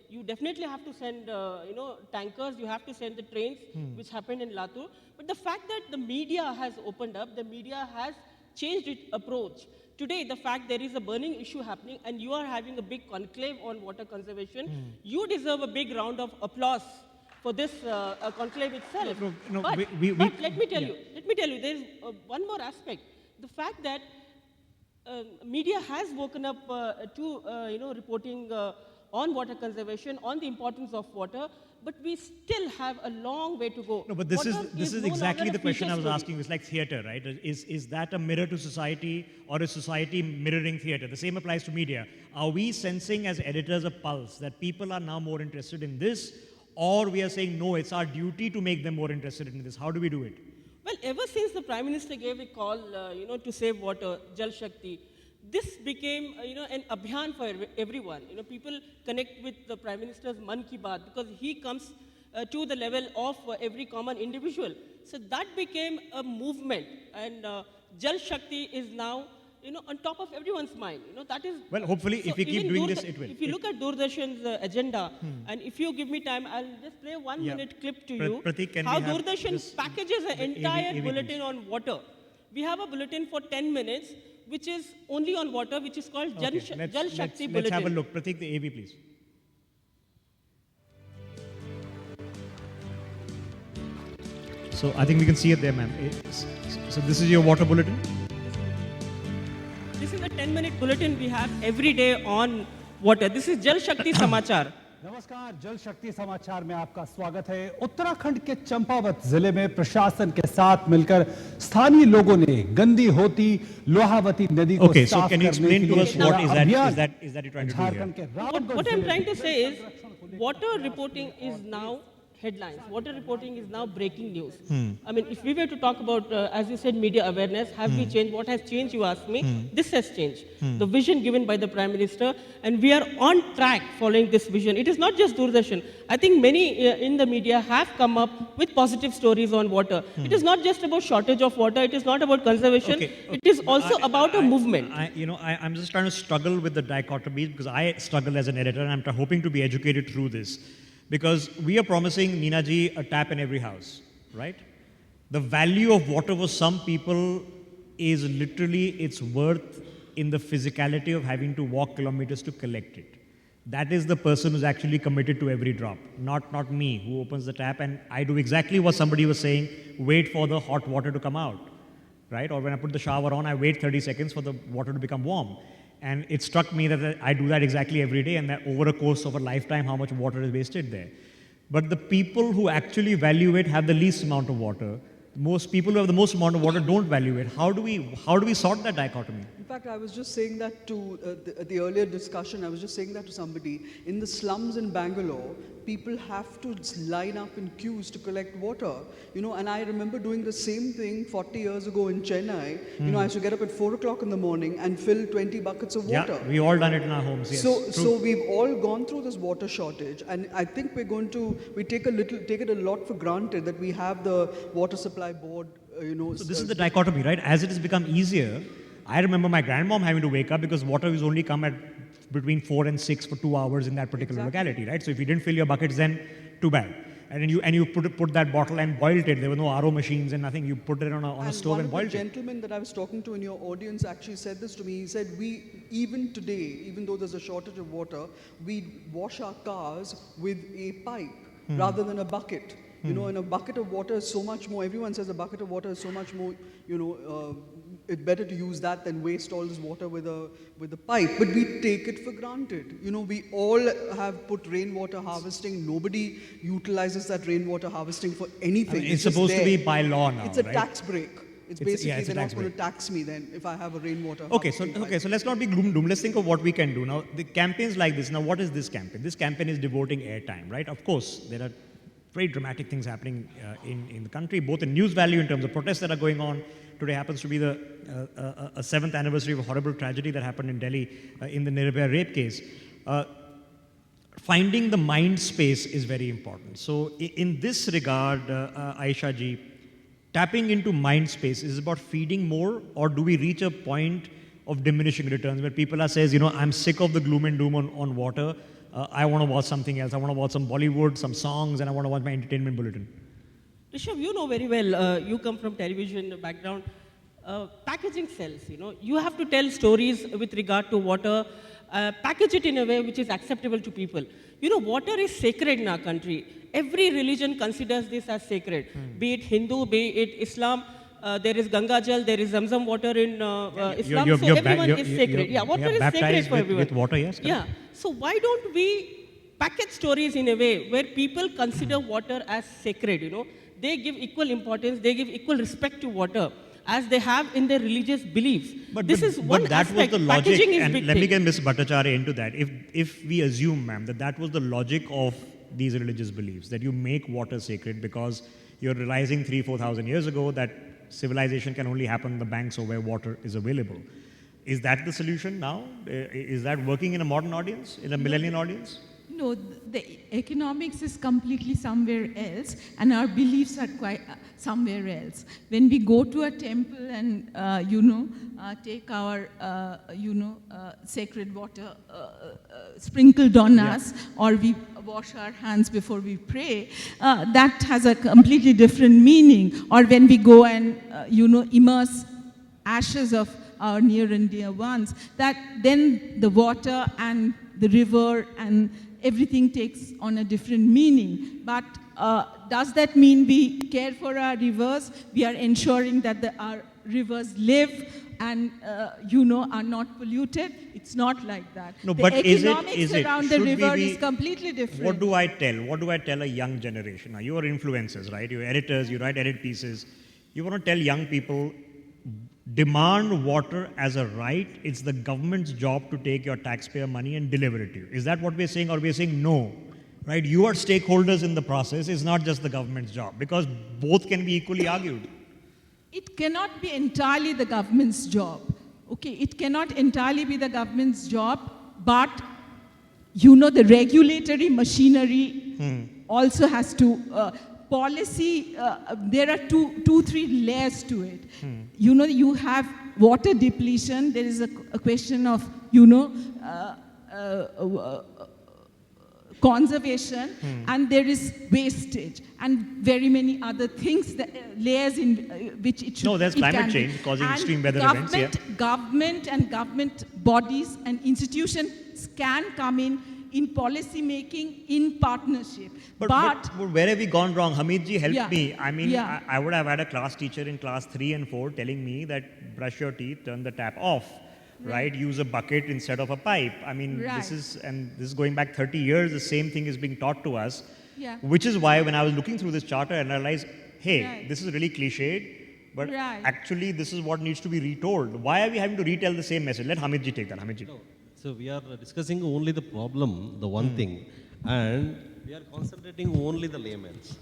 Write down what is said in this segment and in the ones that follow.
You definitely have to send, tankers. You have to send the trains, which happened in Latur. But the fact that the media has opened up, the media has changed its approach. Today, the fact there is a burning issue happening, and you are having a big conclave on water conservation, you deserve a big round of applause for this conclave itself. But let me tell you, there is one more aspect. The fact that media has woken up to reporting on water conservation, on the importance of water, but we still have a long way to go. No, but this is no exactly the question I was story. asking. It's like theatre, right? Is that a mirror to society, or is society mirroring theatre? The same applies to media. Are we sensing as editors a pulse that people are now more interested in this, or we are saying, no, it's our duty to make them more interested in this? How do we do it? Well, ever since the Prime Minister gave a call, to save water, Jal Shakti, this became, an abhiyan for everyone. People connect with the Prime Minister's Man Ki Baat because he comes to the level of every common individual. So that became a movement, and Jal Shakti is now, on top of everyone's mind. That is. Well, hopefully, so if we keep doing this, it will. If you look at Doordarshan's agenda, and if you give me time, I'll just play a 1 minute clip to you. Pratik, how Doordarshan packages an entire bulletin on water. We have a bulletin for 10 minutes, which is only on water, which is called Jal Shakti Bulletin. Let's have a look. Pratik, the AV, please. So I think we can see it there, ma'am. So this is your water bulletin? This is a 10-minute bulletin we have every day on water. This is Jal Shakti Samachar. नमस्कार, जल शक्ति समाचार में आपका स्वागत है। उत्तराखंड के चंपावत जिले में प्रशासन के साथ मिलकर स्थानीय लोगों ने गंदी होती लोहावती नदी को साफ करने के लिए झारखंड के What I'm trying to say is, water reporting is now headlines. Water reporting is now breaking news. I mean, if we were to talk about, as you said, media awareness, have we changed? What has changed, you ask me? This has changed. The vision given by the Prime Minister, and we are on track following this vision. It is not just Doordarshan. I think many in the media have come up with positive stories on water. It is not just about shortage of water. It is not about conservation. It is also about a movement. I'm just trying to struggle with the dichotomies because I struggle as an editor, and I'm hoping to be educated through this. Because we are promising, Neenaji, a tap in every house, right? The value of water for some people is literally its worth in the physicality of having to walk kilometers to collect it. That is the person who's actually committed to every drop, not me, who opens the tap and I do exactly what somebody was saying, wait for the hot water to come out, right? Or when I put the shower on, I wait 30 seconds for the water to become warm. And it struck me that I do that exactly every day, and that over a course of a lifetime, how much water is wasted there. But the people who actually value it have the least amount of water. Most people who have the most amount of water don't value it. How do we sort that dichotomy? In fact, I was just saying that to the earlier discussion, I was just saying that to somebody. In the slums in Bangalore, people have to line up in queues to collect water. And I remember doing the same thing 40 years ago in Chennai. I used to get up at 4 o'clock in the morning and fill 20 buckets of water. Yeah, we all done it in our homes, yes. So we've all gone through this water shortage, and I think we take it a lot for granted that we have the water supply board, So this is the dichotomy, right? As it has become easier, I remember my grandmom having to wake up because water was only come at between 4 and 6 for 2 hours in that particular locality, right? So if you didn't fill your buckets, then too bad. And then you put that bottle and boiled it. There were no RO machines and nothing. You put it on a stove and boiled it. One of the gentlemen that I was talking to in your audience actually said this to me. He said, even today, even though there's a shortage of water, we wash our cars with a pipe rather than a bucket. And a bucket of water is so much more, everyone says a bucket of water is so much more, it's better to use that than waste all this water with a pipe. But we take it for granted. We all have put rainwater harvesting. Nobody utilizes that rainwater harvesting for anything. It's supposed to be by law now, It's a tax break. It's basically they're not going to tax me then if I have a rainwater harvesting. Okay, so let's not be gloom doom. Let's think of what we can do. Now, the campaigns like this, now what is this campaign? This campaign is devoting airtime, right? Of course, there are very dramatic things happening in the country, both in news value in terms of protests that are going on. Today happens to be the 7th anniversary of a horrible tragedy that happened in Delhi in the Nirbhaya rape case. Finding the mind space is very important. So in this regard, Aisha ji, tapping into mind space is about feeding more, or do we reach a point of diminishing returns where people are says, I'm sick of the gloom and doom on water. I want to watch something else. I want to watch some Bollywood, some songs, and I want to watch my entertainment bulletin. Rishabh, you know very well, you come from television background. Packaging sells, you know. You have to tell stories with regard to water, package it in a way which is acceptable to people. You know, water is sacred in our country. Every religion considers this as sacred, be it Hindu, be it Islam. There is Ganga Jal, there is Zamzam water in Islam, so everyone is sacred. Yeah, water is sacred for everyone. With water, yes. Yeah, so why don't we package stories in a way where people consider water as sacred, you know? They give equal importance, they give equal respect to water as they have in their religious beliefs. But this is one that aspect. Was the logic, packaging is and big let me thing. get Ms. Bhattacharya into that. If we assume, ma'am, that was the logic of these religious beliefs, that you make water sacred because you're realizing 3,000-4,000 years ago that civilization can only happen on the banks or where water is available. Is that the solution now? Is that working in a modern audience, in a millennial audience? No, the economics is completely somewhere else, and our beliefs are quite somewhere else. When we go to a temple and, take our, sacred water sprinkled on us, or we wash our hands before we pray, that has a completely different meaning. Or when we go and, immerse ashes of our near and dear ones, that then the water and the river and everything takes on a different meaning. But does that mean we care for our rivers? We are ensuring that our rivers live and, are not polluted? It's not like that. No, the but economics around the should we river be, is completely different. What do I tell? What do I tell a young generation? Now, you are influencers, right? You're editors, you write edit pieces. You want to tell young people, demand water as a right. It's the government's job to take your taxpayer money and deliver it to you. Is that what we're saying? Or we're saying no, right? You are stakeholders in the process. It's not just the government's job, because both can be equally argued. It cannot be entirely the government's job. Okay, it cannot entirely be the government's job, but the regulatory machinery also has to policy, there are three layers to it. You have water depletion, there is a question of, conservation, and there is wastage, and very many other things, that, layers in which it should. No, there's climate change causing extreme weather events. Yeah. Government and government bodies and institutions can come in policy making, in partnership. But where have we gone wrong? Hamidji helped me. I mean, Yeah. I would have had a class teacher in class 3 and 4 telling me that brush your teeth, turn the tap off, right? Use a bucket instead of a pipe. I mean, this is going back 30 years. The same thing is being taught to us, which is why when I was looking through this charter and I realized, hey, this is really cliched, but actually this is what needs to be retold. Why are we having to retell the same message? Let Hamidji take that. Hamidji. No. So we are discussing only the problem, the one thing, and we are concentrating only the layman's.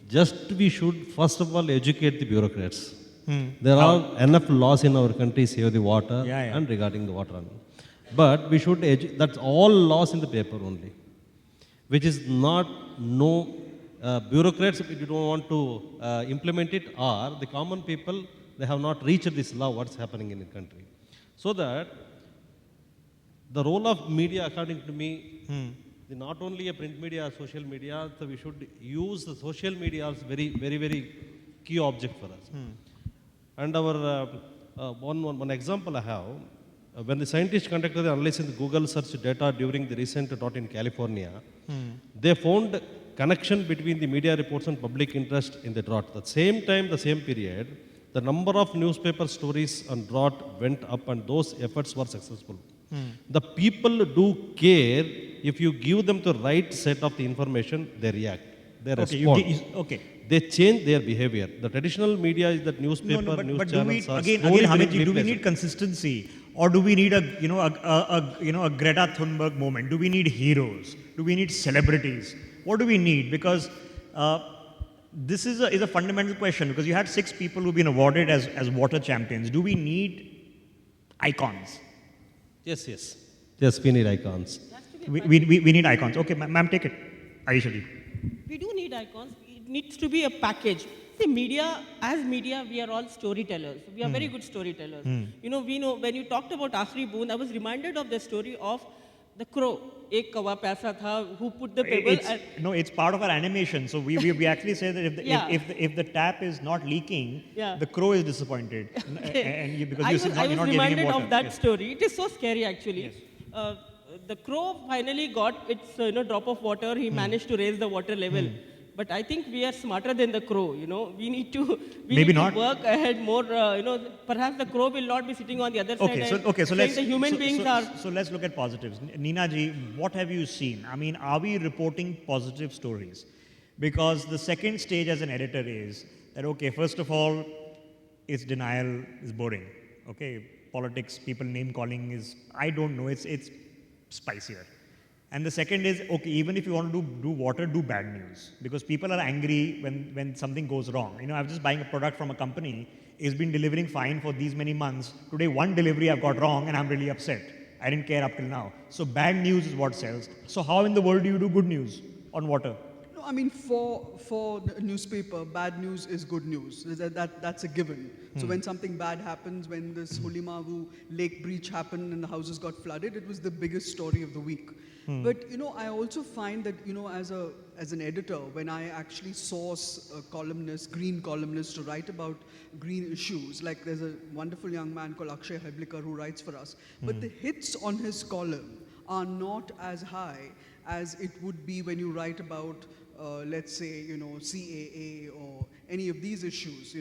Just we should first of all educate the bureaucrats. There are enough laws in our country save the water and regarding the water. But we should that's all laws in the paper only, which is not bureaucrats, if you don't want to implement it, or the common people, they have not reached this law, what's happening in the country. So that the role of media, according to me, not only a print media, social media, so we should use the social media as very, very, very key object for us. And our one example I have, when the scientists conducted the analysis in the Google search data during the recent drought in California, they found connection between the media reports and public interest in the drought. At the same time, the same period, the number of newspaper stories on drought went up, and those efforts were successful. The people do care. If you give them the right set of the information, they react, they respond. They change their behavior. The traditional media is that newspaper, news channels are Hamidji, do we need consistency, or do we need a Greta Thunberg moment? Do we need heroes? Do we need celebrities? What do we need? Because this is a fundamental question. Because you had 6 people who've been awarded as water champions. Do we need icons? Yes, we need icons. We need icons. Okay, ma'am, take it. Aisha ji. We do need icons. It needs to be a package. See, media, we are all storytellers. We are very good storytellers. We know, when you talked about Aakhri Boondh, I was reminded of the story of the crow. ek kawa paisa tha, who put the pebble. No, it's part of our animation. So we actually say that if the tap is not leaking, the crow is disappointed. Because I was reminded of that Yes. story. It is so scary actually. The crow finally got its drop of water. He managed to raise the water level. But I think we are smarter than the crow. We need to work ahead more. Perhaps the crow will not be sitting on the other side. So let's the human beings are. So let's look at positives. Neena ji, what have you seen? I mean, are we reporting positive stories? Because the second stage as an editor is that first of all, it's denial is boring. Politics, people name calling is, I don't know, it's spicier. And the second is, even if you want to do water, do bad news. Because people are angry when something goes wrong. I was just buying a product from a company, it's been delivering fine for these many months. Today, one delivery I've got wrong and I'm really upset. I didn't care up till now. So bad news is what sells. So how in the world do you do good news on water? No, I mean, for a newspaper, bad news is good news. That's a given. So when something bad happens, when this Hulimavu lake breach happened and the houses got flooded, it was the biggest story of the week. But I also find that as an editor, when I actually source green columnists to write about green issues, like there's a wonderful young man called Aakhri who writes for us, but the hits on his column are not as high as it would be when you write about, let's say, CAA or any of these issues,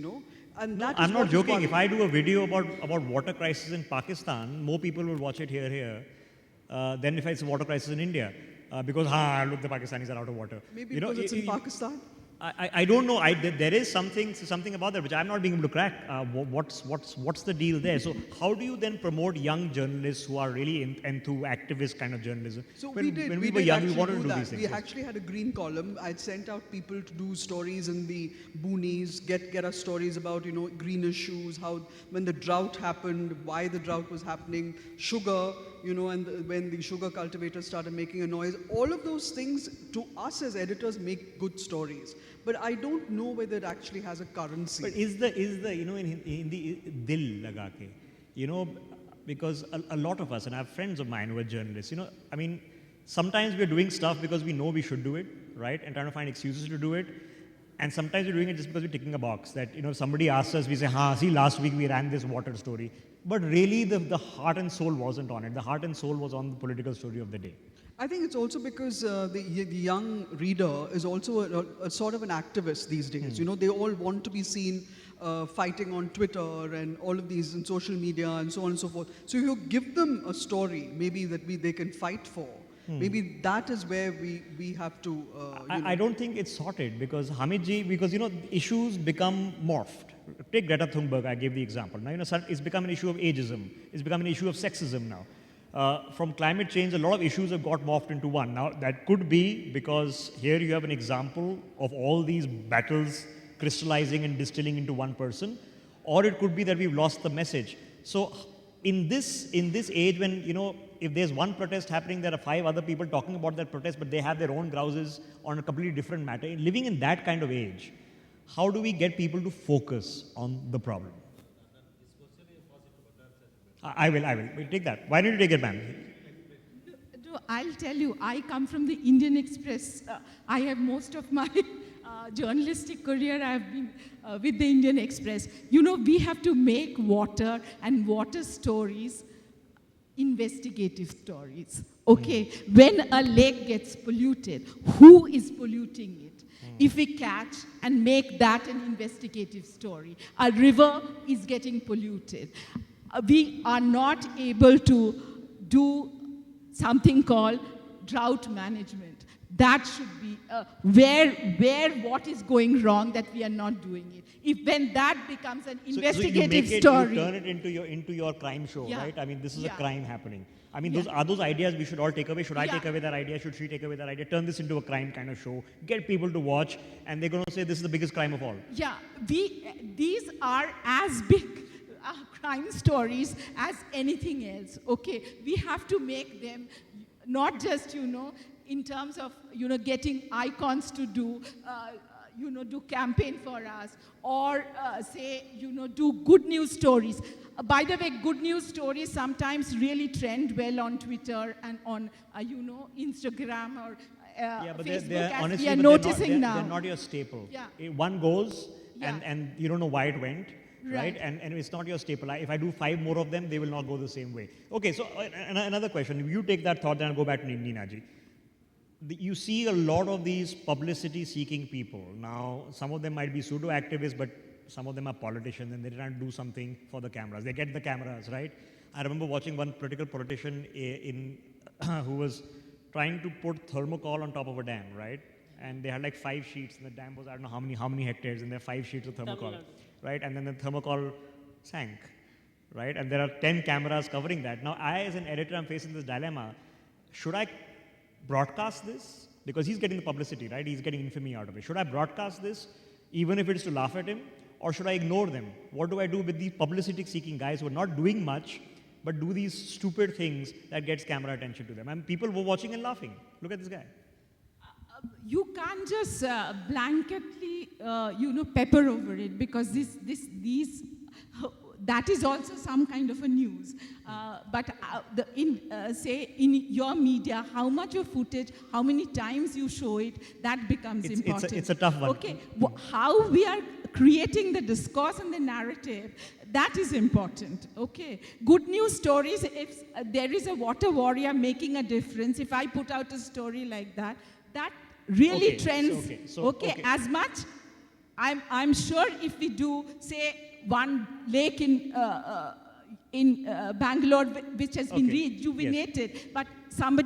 And that I'm not joking. If I do a video about water crisis in Pakistan, more people will watch it here. Than if it's a water crisis in India. Because, look, the Pakistanis are out of water. Maybe because it's in Pakistan? I don't know. There is something about that which I'm not being able to crack. What's the deal there? So how do you then promote young journalists who are really into activist kind of journalism? So when we were young, we wanted to do that. these things. We actually had a green column. I'd sent out people to do stories in the boonies, get us stories about green issues, how when the drought happened, why the drought was happening, sugar, and when the sugar cultivators started making a noise. All of those things to us as editors make good stories. But I don't know whether it actually has a currency. But is the in the dil laga ke, because a lot of us, and I have friends of mine who are journalists, I mean, sometimes we're doing stuff because we know we should do it, right? And trying to find excuses to do it. And sometimes we're doing it just because we're ticking a box that, if somebody asks us, we say, see, last week we ran this water story. But really the heart and soul wasn't on it. The heart and soul was on the political story of the day. I think it's also because the young reader is also a sort of an activist these days. They all want to be seen fighting on Twitter and all of these and social media and so on and so forth. So if you give them a story, maybe that they can fight for, maybe that is where we have to. I don't think it's sorted because Hamidji, because issues become morphed. Take Greta Thunberg, I gave the example. Now it's become an issue of ageism. It's become an issue of sexism now. From climate change, a lot of issues have got morphed into one. Now, that could be because here you have an example of all these battles crystallizing and distilling into one person, or it could be that we've lost the message. So, in this age when, if there's one protest happening, there are 5 other people talking about that protest, but they have their own grouses on a completely different matter. Living in that kind of age, how do we get people to focus on the problem? I will. We'll take that. Why don't you take it, ma'am? No, I'll tell you, I come from the Indian Express. I have most of my journalistic career, I have been with the Indian Express. We have to make water and water stories investigative stories. Okay, when a lake gets polluted, who is polluting it? If we catch and make that an investigative story, a river is getting polluted. We are not able to do something called drought management. That should be where what is going wrong that we are not doing it. When that becomes an investigative story, you turn it into your crime show, Yeah. right? I mean, this is a Yeah. crime happening. I mean, Yeah. those ideas we should all take away. Should I Yeah. take away that idea? Should she take away that idea? Turn this into a crime kind of show. Get people to watch, and they're going to say this is the biggest crime of all. yeah, these are as big crime stories as anything else. Okay, we have to make them not just in terms of getting icons to do do campaign for us, or say, do good news stories. By the way, good news stories sometimes really trend well on Twitter and on, Instagram or But Facebook, they're as honestly, we are but noticing now. they're not your staple. Yeah. One goes, Yeah. and you don't know why it went, right? Right. And it's not your staple. If I do 5 more of them, they will not go the same way. Okay, so another question. You take that thought, then I'll go back to Nina ji. You see a lot of these publicity-seeking people. Now, some of them might be pseudo-activists, but some of them are politicians, and they're trying to do something for the cameras. They get the cameras, right? I remember watching one political politician who was trying to put thermocol on top of a dam, right? And they had like 5 sheets, and the dam was, I don't know how many hectares, and there are 5 sheets of thermocol, right? And then the thermocol sank, right? And there are 10 cameras covering that. Now, I, as an editor, I'm facing this dilemma. Should I broadcast this? Because he's getting the publicity, right? He's getting infamy out of it. Should I broadcast this, even if it is to laugh at him? Or should I ignore them? What do I do with these publicity-seeking guys who are not doing much, but do these stupid things that gets camera attention to them? And people were watching and laughing. Look at this guy. You can't just blanketly, pepper over it, because that is also some kind of a news. But say in your media, how much of footage, how many times you show it, that becomes important. It's a tough one. Okay, how we are creating the discourse and the narrative, that is important. Okay, good news stories. If there is a water warrior making a difference, if I put out a story like that, that really trends. Okay, as much. I'm sure if we do, say, one lake in Bangalore which has been rejuvenated, but some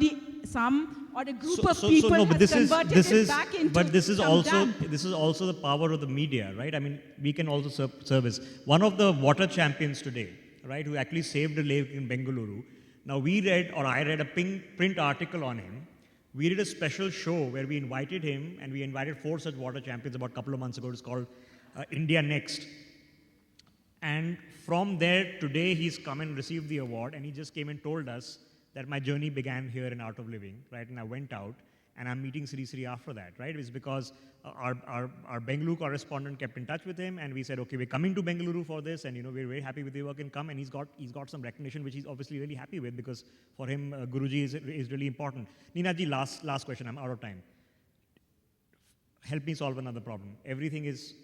or a group of people has converted it back into But this is some also the power of the media, right? I mean, we can also service. One of the water champions today, right, who actually saved a lake in Bengaluru. Now I read a print article on him. We did a special show where we invited him, and we invited 4 such water champions about a couple of months ago. It's called India Next. And from there, today he's come and received the award, and he just came and told us that my journey began here in Art of Living, right? And I went out, and I'm meeting Sri Sri after that, right? It's because our Bengaluru correspondent kept in touch with him, and we said, okay, we're coming to Bengaluru for this, and we're very happy with your work, and come. And he's got some recognition, which he's obviously really happy with, because for him, Guruji is really important. Nina ji, last question. I'm out of time. Help me solve another problem. Everything is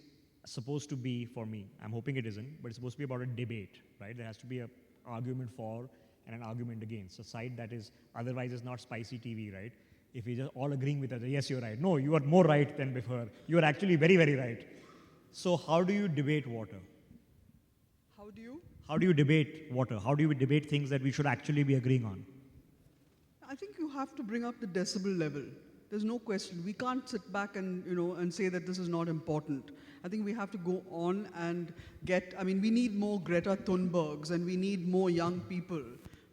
supposed to be for me. I'm hoping it isn't, but it's supposed to be about a debate, right? There has to be an argument for and an argument against. A side that is otherwise is not spicy TV, right? If we're just all agreeing with us, yes, you're right. No, you are more right than before. You are actually very, very right. So how do you debate water? How do you? How do you debate water? How do you debate things that we should actually be agreeing on? I think you have to bring up the decibel level. There's no question. We can't sit back and, and say that this is not important. I think we have to go on and we need more Greta Thunbergs, and we need more young people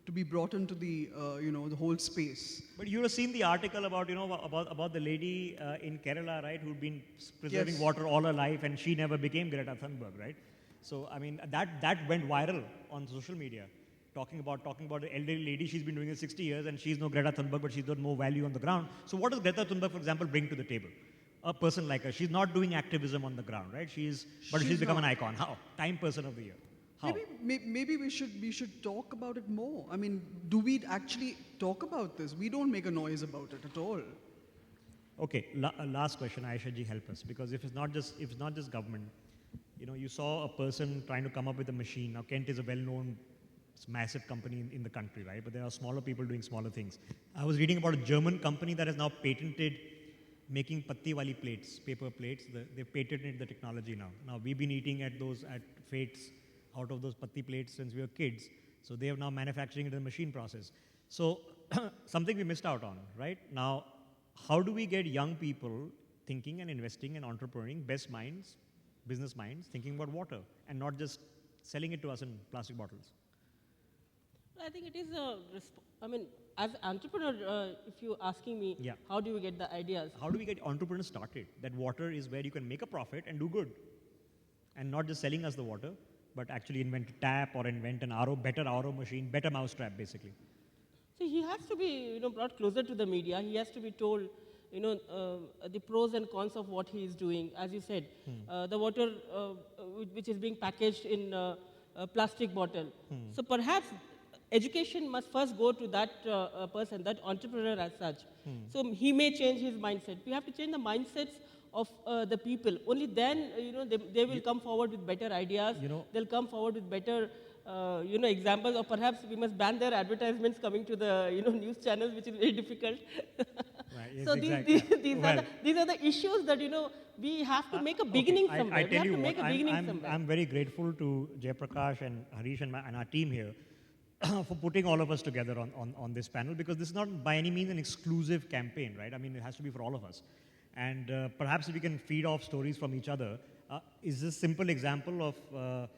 to be brought into the, the whole space. But you have seen the article about, about the lady in Kerala, right, who'd been preserving water all her life, and she never became Greta Thunberg, right? So, I mean, that went viral on social media. Talking about the elderly lady, she's been doing it 60 years, and she's no Greta Thunberg, but she's got more value on the ground. So what does Greta Thunberg, for example, bring to the table? A person like her, she's not doing activism on the ground, right? She's become an icon. How? Time Person of the Year. How? Maybe we should talk about it more. I mean, do we actually talk about this? We don't make a noise about it at all. Okay, last question, Aisha ji, help us, because if it's not just government, you saw a person trying to come up with a machine. Now Kent is a well-known massive company in the country, right? But there are smaller people doing smaller things. I was reading about a German company that has now patented making patti wali plates, paper plates. They've patented the technology now. Now we've been eating at fates out of those patti plates since we were kids. So they are now manufacturing it in the machine process. So something we missed out on, right? Now, how do we get young people thinking and investing and entrepreneuring, best minds, business minds, thinking about water and not just selling it to us in plastic bottles? I think it is as an entrepreneur, if you're asking me, how do we get the ideas? How do we get entrepreneurs started? That water is where you can make a profit and do good. And not just selling us the water, but actually invent a tap or invent an better RO machine, better mousetrap, basically. So he has to be, brought closer to the media. He has to be told, the pros and cons of what he is doing. As you said, the water which is being packaged in a plastic bottle. So perhaps education must first go to that person, that entrepreneur as such. So he may change his mindset. We have to change the mindsets of the people. Only then, they will come forward with better ideas. They'll come forward with better, examples. Or perhaps we must ban their advertisements coming to the, news channels, which is very difficult. Right, yes, So exactly. these are the issues that, we have to make a beginning somewhere. I tell you what, somewhere. I'm very grateful to Jayaprakash and Harish and our team here for putting all of us together on this panel, because this is not by any means an exclusive campaign, right? I mean, it has to be for all of us. And perhaps if we can feed off stories from each other, is this simple example of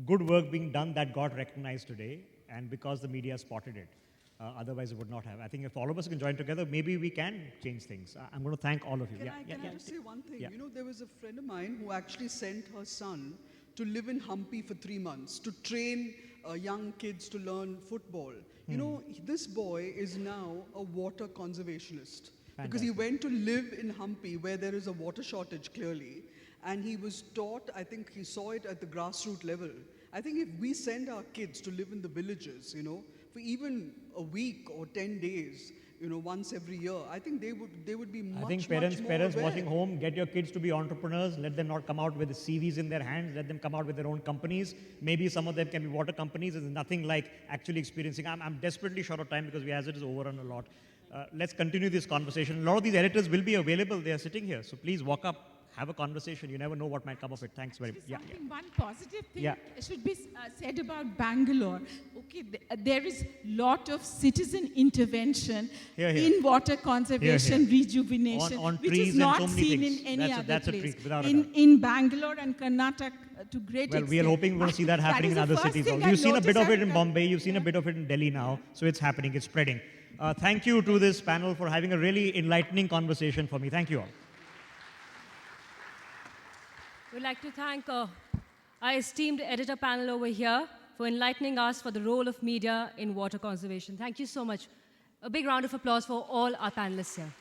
good work being done that got recognized today, and because the media spotted it. Otherwise, it would not have. I think if all of us can join together, maybe we can change things. I'm going to thank all of you. Can I just say one thing? Yeah. There was a friend of mine who actually sent her son to live in Hampi for 3 months to train young kids to learn football. This boy is now a water conservationist. Because he went to live in Hampi, where there is a water shortage clearly, and he was taught, I think he saw it at the grassroots level. I think if we send our kids to live in the villages, for even a week or 10 days, once every year, I think they would be much, I think much parents more watching home, get your kids to be entrepreneurs. Let them not come out with CVs in their hands. Let them come out with their own companies. Maybe some of them can be water companies. There's nothing like actually experiencing. I'm desperately short of time because as it is overrun a lot. Let's continue this conversation. A lot of these editors will be available. They are sitting here. So please walk up, have a conversation. You never know what might come of it. Thanks very much. One positive thing should be said about Bangalore. Okay, there is lot of citizen intervention in water conservation, rejuvenation, on which trees is not and so many seen things. in any other that's place. A treat, without a doubt. In Bangalore and Karnataka, to great extent. Well, we are hoping we're going to see that happening in other cities also. You've seen a bit of it in Bombay. You've seen a bit of it in Delhi now. So it's happening. It's spreading. Thank you to this panel for having a really enlightening conversation for me. Thank you all. We'd like to thank our esteemed editor panel over here for enlightening us for the role of media in water conservation. Thank you so much. A big round of applause for all our panelists here.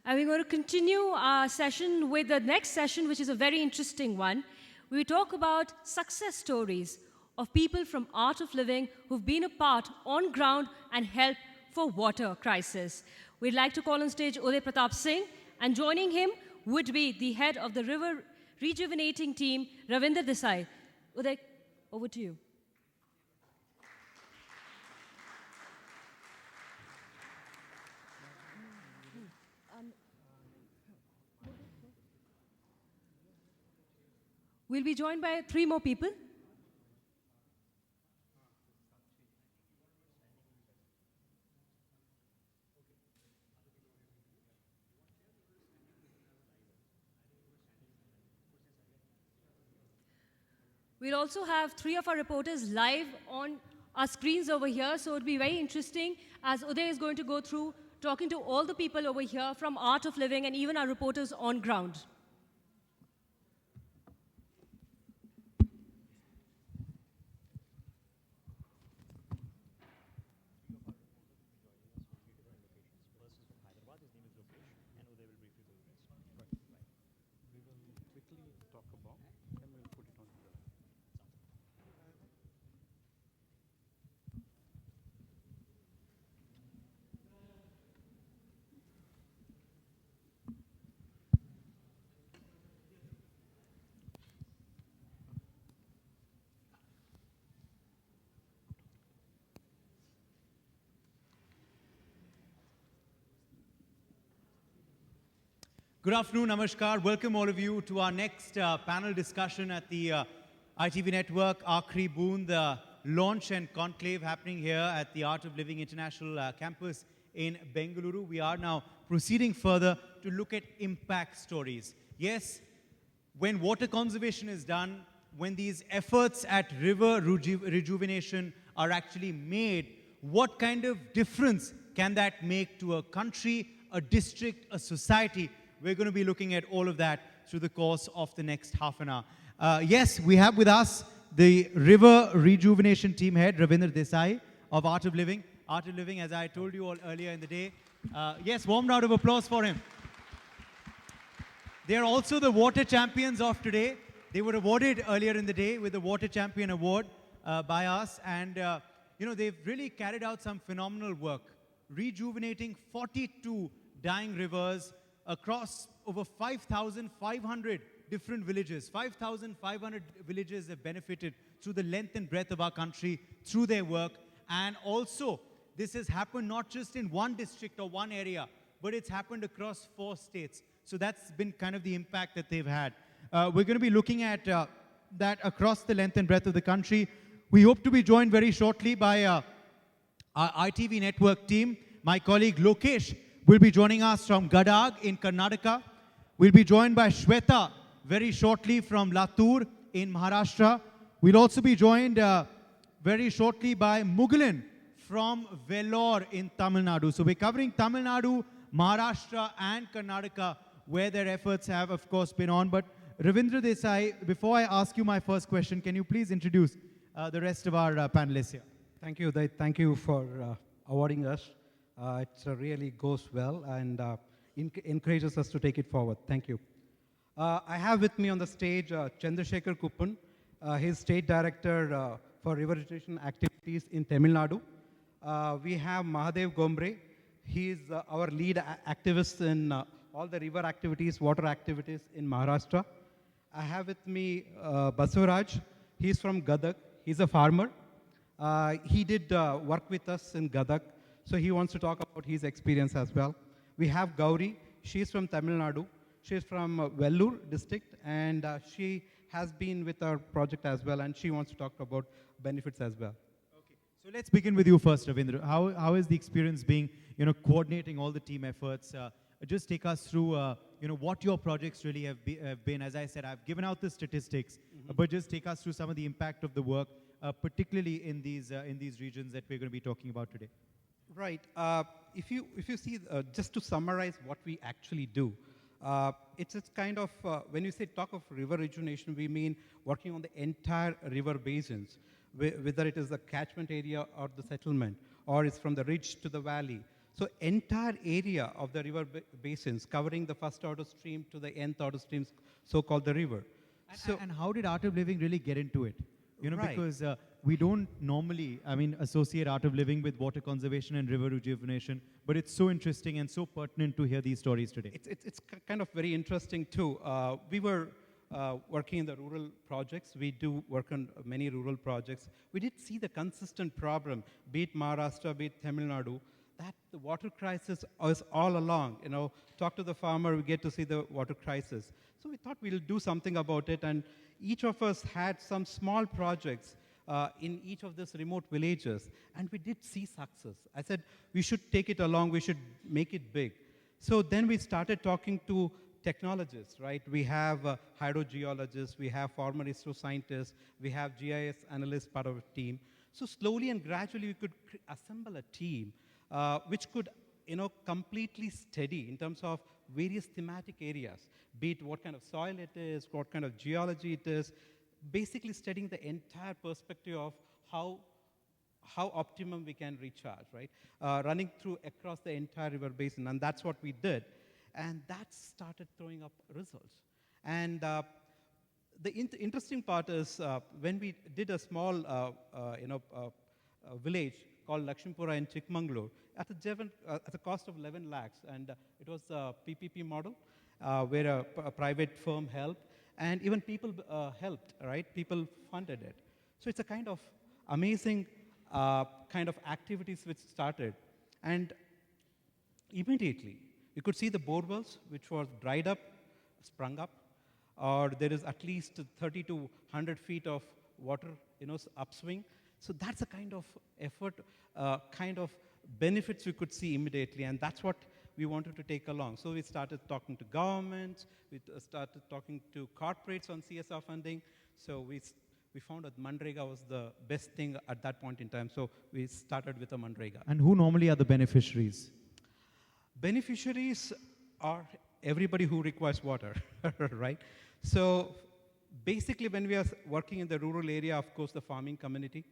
And we're going to continue our session with the next session, which is a very interesting one. We talk about success stories of people from Art of Living who've been a part on ground and helped for water crisis. We'd like to call on stage Uday Pratap Singh, and joining him would be the head of the River Rejuvenating Team, Ravinder Desai. Uday, over to you. We'll be joined by 3 more people. We'll also have 3 of our reporters live on our screens over here, so it'll be very interesting as Uday is going to go through talking to all the people over here from Art of Living and even our reporters on ground. Good afternoon, Namaskar. Welcome all of you to our next panel discussion at the ITV Network, Aakhri, Boondh, the launch and conclave happening here at the Art of Living International Campus in Bengaluru. We are now proceeding further to look at impact stories. Yes, when water conservation is done, when these efforts at river rejuvenation are actually made, what kind of difference can that make to a country, a district, a society? We're going to be looking at all of that through the course of the next half an hour. Yes, we have with us the River Rejuvenation Team Head, Ravinder Desai of Art of Living. Art of Living, as I told you all earlier in the day. Yes, warm round of applause for him. They are also the water champions of today. They were awarded earlier in the day with the Water Champion Award by us. And, they've really carried out some phenomenal work, rejuvenating 42 dying rivers across over 5,500 different villages. 5,500 villages have benefited through the length and breadth of our country through their work. And also, this has happened not just in one district or one area, but it's happened across 4 states. So that's been kind of the impact that they've had. We're going to be looking at that across the length and breadth of the country. We hope to be joined very shortly by our ITV network team. My colleague Lokesh will be joining us from Gadag in Karnataka. We'll be joined by Shweta very shortly from Latur in Maharashtra. We'll also be joined very shortly by Mughalen from Vellore in Tamil Nadu. So we're covering Tamil Nadu, Maharashtra and Karnataka, where their efforts have, of course, been on. But Ravindra Desai, before I ask you my first question, can you please introduce the rest of our panelists here? Thank you. Thank you for awarding us. It really goes well and encourages us to take it forward. Thank you. I have with me on the stage Chandrasekhar Kuppan. He's State Director for River Restoration Activities in Tamil Nadu. We have Mahadev Gombre. He's our lead activist in all the river activities, water activities in Maharashtra. I have with me Basuraj. He's from Gadag. He's a farmer. He did work with us in Gadag, so he wants to talk about his experience as well. We have Gauri. She's from Tamil Nadu. She's from Vellore district, and she has been with our project as well, and she wants to talk about benefits as well. Okay, so let's begin with you first, Ravindra. How is the experience being, coordinating all the team efforts? Just take us through, what your projects really have been. As I said, I've given out the statistics, but just take us through some of the impact of the work, particularly in these regions that we're going to be talking about today. Right. If you see, just to summarize what we actually do, it's kind of, when you say talk of river rejuvenation, we mean working on the entire river basins, whether it is the catchment area or the settlement, or it's from the ridge to the valley. So entire area of the river basins, covering the first order stream to the nth order streams, so-called the river. And how did Art of Living really get into it? Right. Because we don't normally, associate Art of Living with water conservation and river rejuvenation, but it's so interesting and so pertinent to hear these stories today. It's kind of very interesting too. We were working in the rural projects. We do work on many rural projects. We did see the consistent problem, be it Maharashtra, be it Tamil Nadu, that the water crisis is all along. Talk to the farmer, we get to see the water crisis. So we thought we'll do something about it, and each of us had some small projects in each of these remote villages, and we did see success. I said, we should take it along, we should make it big. So then we started talking to technologists, right? We have hydrogeologists, we have former ISRO scientists, we have GIS analysts part of our team. So slowly and gradually we could assemble a team which could, completely study in terms of various thematic areas, be it what kind of soil it is, what kind of geology it is, basically studying the entire perspective of how optimum we can recharge, right? Running through across the entire river basin, and that's what we did. And that started throwing up results. And the interesting part is when we did a small, village called Lakshmipura in Chikmagalur at a cost of 11 lakhs, and it was a PPP model where a private firm helped, and even people helped, right? People funded it. So it's a kind of amazing kind of activities which started, and immediately you could see the borewells which was dried up, sprung up, or there is at least 30 to 100 feet of water, upswing. So that's a kind of effort, kind of benefits we could see immediately, and that's what we wanted to take along. So we started talking to governments, we started talking to corporates on CSR funding. So we found that Manrega was the best thing at that point in time. So we started with a Manrega. And who normally are the beneficiaries? Beneficiaries are everybody who requires water, right? So basically when we are working in the rural area, of course, the farming community,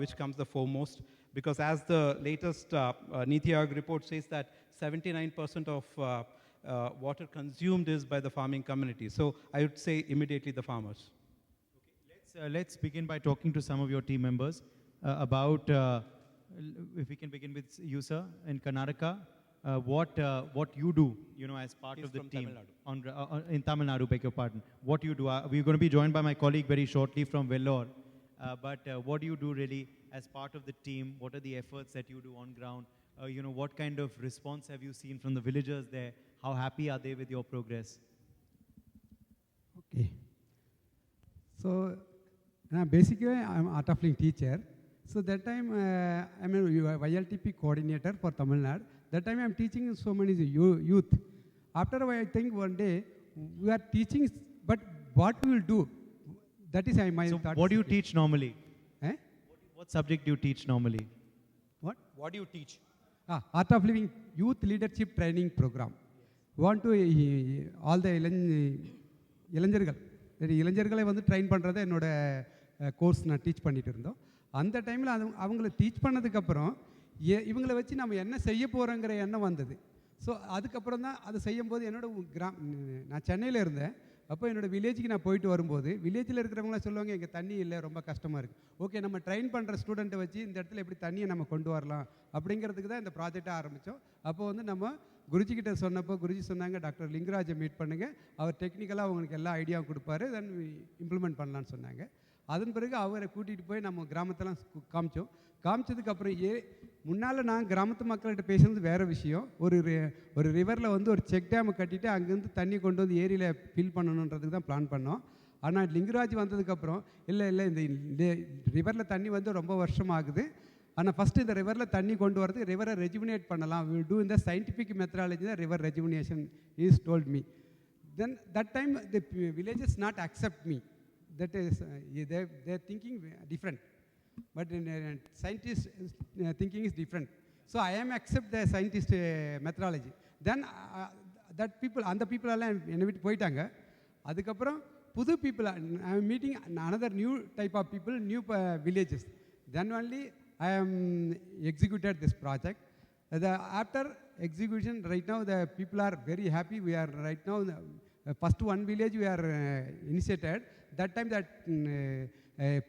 which comes the foremost. Because as the latest Niti Aayog report says that 79% of water consumed is by the farming community. So I would say immediately the farmers. Okay, let's begin by talking to some of your team members about, if we can begin with you, sir, in Karnataka, what you do, as part of the team. In Tamil Nadu, beg your pardon. What you do. We're going to be joined by my colleague very shortly from Vellore. But what do you do really as part of the team? What are the efforts that you do on ground? What kind of response have you seen from the villagers there? How happy are they with your progress? Okay. So, basically, I'm art of living teacher. So that time, I'm a YLTP coordinator for Tamil Nadu. That time, I'm teaching so many youth. After I think one day, we are teaching, but what we will do? That is my So thought. what do you teach normally? Eh? What subject do you teach normally? What? What do you teach? Art of Living Youth Leadership Training Program. We want to all the இளைஞர்கள் இளைஞர்களை வந்து train பண்ணுறதை என்னோட course நான் teach பண்ணிட்டு இருந்தோம். அந்த டைமில் அவங்கள டீச் பண்ணதுக்கப்புறம் இவங்களை வச்சு நம்ம என்ன செய்ய போகிறோங்கிற எண்ணம் வந்தது. ஸோ அதுக்கப்புறம் தான் அது செய்யும்போது என்னோட நான் சென்னையில் இருந்தேன். அப்போ என்னோடய வில்லேஜுக்கு நான் போயிட்டு வரும்போது வில்லேஜில் இருக்கிறவங்களாம் சொல்லுவாங்க எங்கள் தண்ணி இல்லை, ரொம்ப கஷ்டமாக இருக்குது. ஓகே, நம்ம ட்ரெயின் பண்ணுற ஸ்டூடெண்ட்டை வச்சு இந்த இடத்துல எப்படி தண்ணியை நம்ம கொண்டு வரலாம் அப்படிங்கிறதுக்கு தான் இந்த ப்ராஜெக்டை ஆரம்பித்தோம். அப்போ வந்து நம்ம குருஜிக்கிட்ட சொன்னப்போ குருஜி சொன்னாங்க, டாக்டர் லிங்கராஜை மீட் பண்ணுங்கள், அவர் டெக்னிக்கலாக அவங்களுக்கு எல்லா ஐடியாவும் கொடுப்பாரு, தென் இம்ப்ளிமெண்ட் பண்ணலான்னு சொன்னாங்க. அதன் பிறகு அவரை கூட்டிகிட்டு போய் நம்ம கிராமத்தெல்லாம் காமிச்சதுக்கப்புறம் முன்னால் நான் கிராமத்து மக்கள்கிட்ட பேசுகிறது வேறு விஷயம். ஒரு ரிவரில் வந்து ஒரு செக் டேமை கட்டிட்டு அங்கேருந்து தண்ணி கொண்டு வந்து ஏரியில் ஃபில் பண்ணணுன்றதுக்கு தான் பிளான் பண்ணோம். ஆனால் லிங்கராஜ் வந்ததுக்கப்புறம் இல்லை இந்த ரிவரில் தண்ணி வந்து ரொம்ப வருஷம் ஆகுது, ஆனால் ஃபஸ்ட்டு இந்த ரிவரில் தண்ணி கொண்டு வரதுக்கு ரிவரை ரெஜுவினேட் பண்ணலாம், வில் டூ இந்த சயின்டிஃபிக் மெத்தடாலஜி தான் river rejuvenation is told me. Then that time the villages not accept me. That is, they're thinking different, but scientist thinking is different. So I am accept the scientist methodology. Then that people, and the people எல்லாம் என்னை விட்டு போயிட்டாங்க. அதுக்கப்புறம் புது people, I am meeting another new type of people, new villages. Then only I am executed this project. After execution, right now the people are very happy. We are right now first one village we are initiated. That time that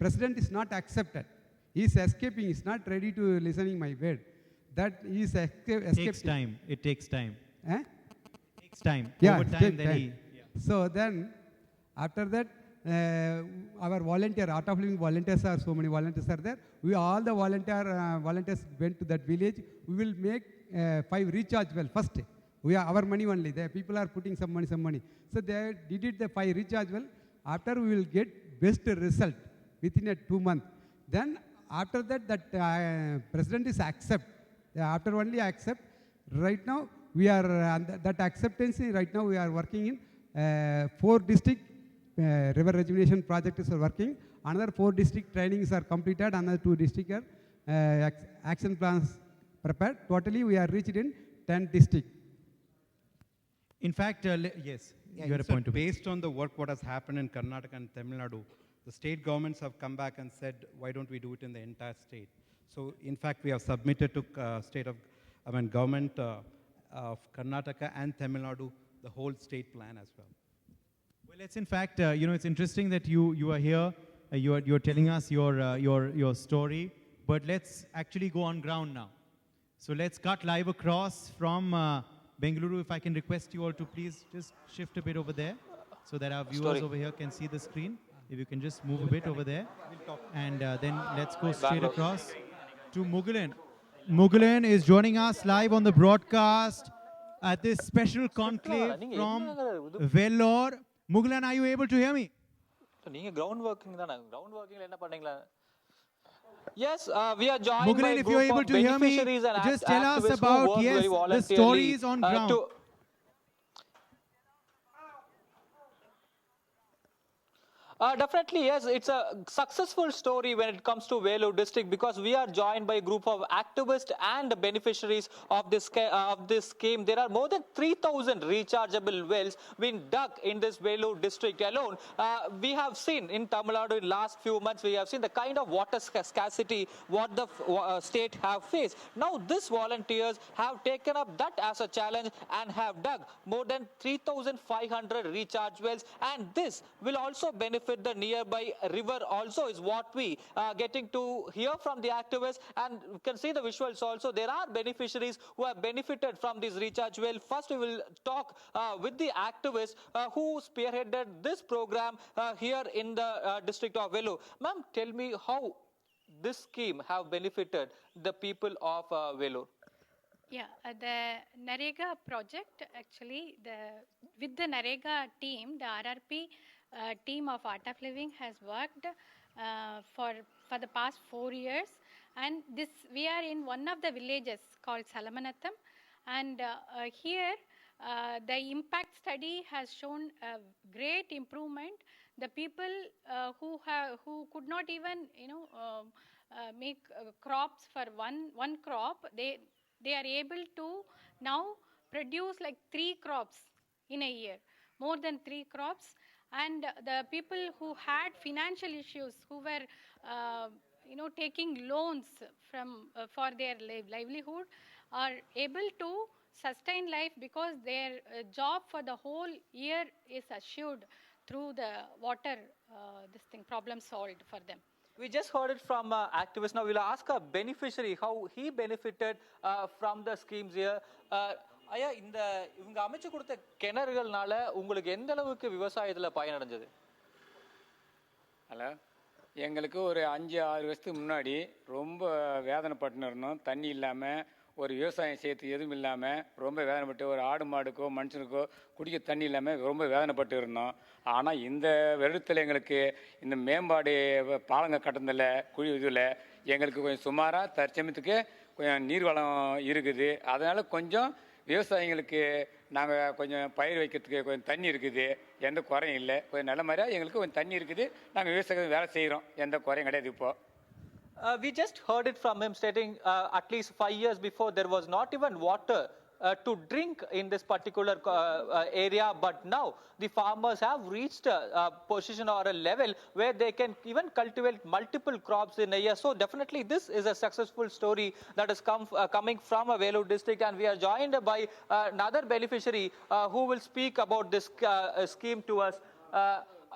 president is not accepted. He is escaping. He is not ready to listening my word. That he is escaping. It takes time. It takes time. It takes time. Yeah, over time then time. So then, after that, our Art of Living volunteers are so many volunteers are there. We all the volunteers went to that village. We will make 5 recharge well first. We are our money only. The people are putting some money. So they did it the 5 recharge well. After we will get best result within 2 months. Then after that president is accept. After only accept. Right now we are that acceptance. Right now we are working in 4 district river rejuvenation project is working. Another 4 district trainings are completed. Another 2 district action plans prepared. Totally we are reached in 10 district. In fact, yes, yeah, you had a point to make. Based on the work what has happened in Karnataka and Tamil Nadu, the state governments have come back and said, why don't we do it in the entire state? So, in fact, we have submitted to government of Karnataka and Tamil Nadu the whole state plan as well. Well, it's in fact, it's interesting that you are here. You're telling us your story, but let's actually go on ground now. So let's cut live across from Bengaluru. If I can request you all to please just shift a bit over there so that our viewers over here can see the screen. If you can just move a bit over there. And then let's go straight across to Mugulan. Mugulan is joining us live on the broadcast at this special conclave from Vellore. Mugulan, are you able to hear me? Yes, we are joined Mugulan, by a if you're group able of to hear me, beneficiaries and just tell us activists who about, work yes, very the voluntarily, stories on ground. Definitely, yes. It's a successful story when it comes to Vellore district because we are joined by a group of activists and beneficiaries of this scheme. There are more than 3,000 rechargeable wells being dug in this Vellore district alone. We have seen in Tamil Nadu in last few months, we have seen the kind of water scarcity what the state have faced. Now, these volunteers have taken up that as a challenge and have dug more than 3,500 recharge wells, and this will also benefit the nearby river also is what we are getting to hear from the activists, and you can see the visuals also. There are beneficiaries who have benefited from this recharge well. First we will talk with the activists who spearheaded this program here in the district of Vellore. Ma'am, tell me how this scheme have benefited the people of Vellore. Yeah, the NREGA project actually, with the NREGA team, the RRP team of Art of Living has worked for the past 4 years, and we are in one of the villages called Salamanatham, and here the impact study has shown a great improvement. The people who could not even make crops for one crop, they are able to now produce like 3 crops in a year, more than 3 crops. And the people who had financial issues, who were taking loans for their livelihood, are able to sustain life because their job for the whole year is assured through the water problem solved for them. We just heard it from activists. Now we'll ask a beneficiary how he benefited from the schemes here. ஐயா, இவங்க அமைச்சு கொடுத்த கிணறுகள்னால உங்களுக்கு எந்த அளவுக்கு விவசாயத்துல பயனடைஞ்சது? Hello, எங்களுக்கு ஒரு 5-6 வருஷத்துக்கு முன்னாடி ரொம்ப வேதனைப்பட்டு இருந்தோம். தண்ணி இல்லாமல் ஒரு விவசாயம் செய்யறதுக்கு எதுவும் இல்லாமல் ரொம்ப வேதனைப்பட்டு, ஒரு ஆடு மாடுக்கோ மனுஷனுக்கோ குடிக்க தண்ணி இல்லாமல் ரொம்ப வேதனைப்பட்டு இருந்தோம். ஆனால் இந்த வருடத்தில் எங்களுக்கு இந்த மேம்பாடு பாலங்க கட்டுனதில் இதில் எங்களுக்கு கொஞ்சம் சுமாராக தற்சமயத்துக்கு கொஞ்சம் நீர்வளம் இருக்குது. அதனால் கொஞ்சம் விவசாயிங்களுக்கு நாங்கள் கொஞ்சம் பயிர் வைக்கிறதுக்கு கொஞ்சம் தண்ணி இருக்குது, எந்த குறையும் இல்லை. கொஞ்சம் நல்ல மாதிரியாக எங்களுக்கு கொஞ்சம் தண்ணி இருக்குது, நாங்கள் விவசாயம் வேலை செய்கிறோம், எந்த குறையும் கிடையாது. இப்போது we just heard it from him stating at least 5 years before there was not even water to drink in this particular area, but now the farmers have reached a position or a level where they can even cultivate multiple crops in a year. So definitely this is a successful story that is coming from a Vellore district, and we are joined by another beneficiary who will speak about this scheme to us.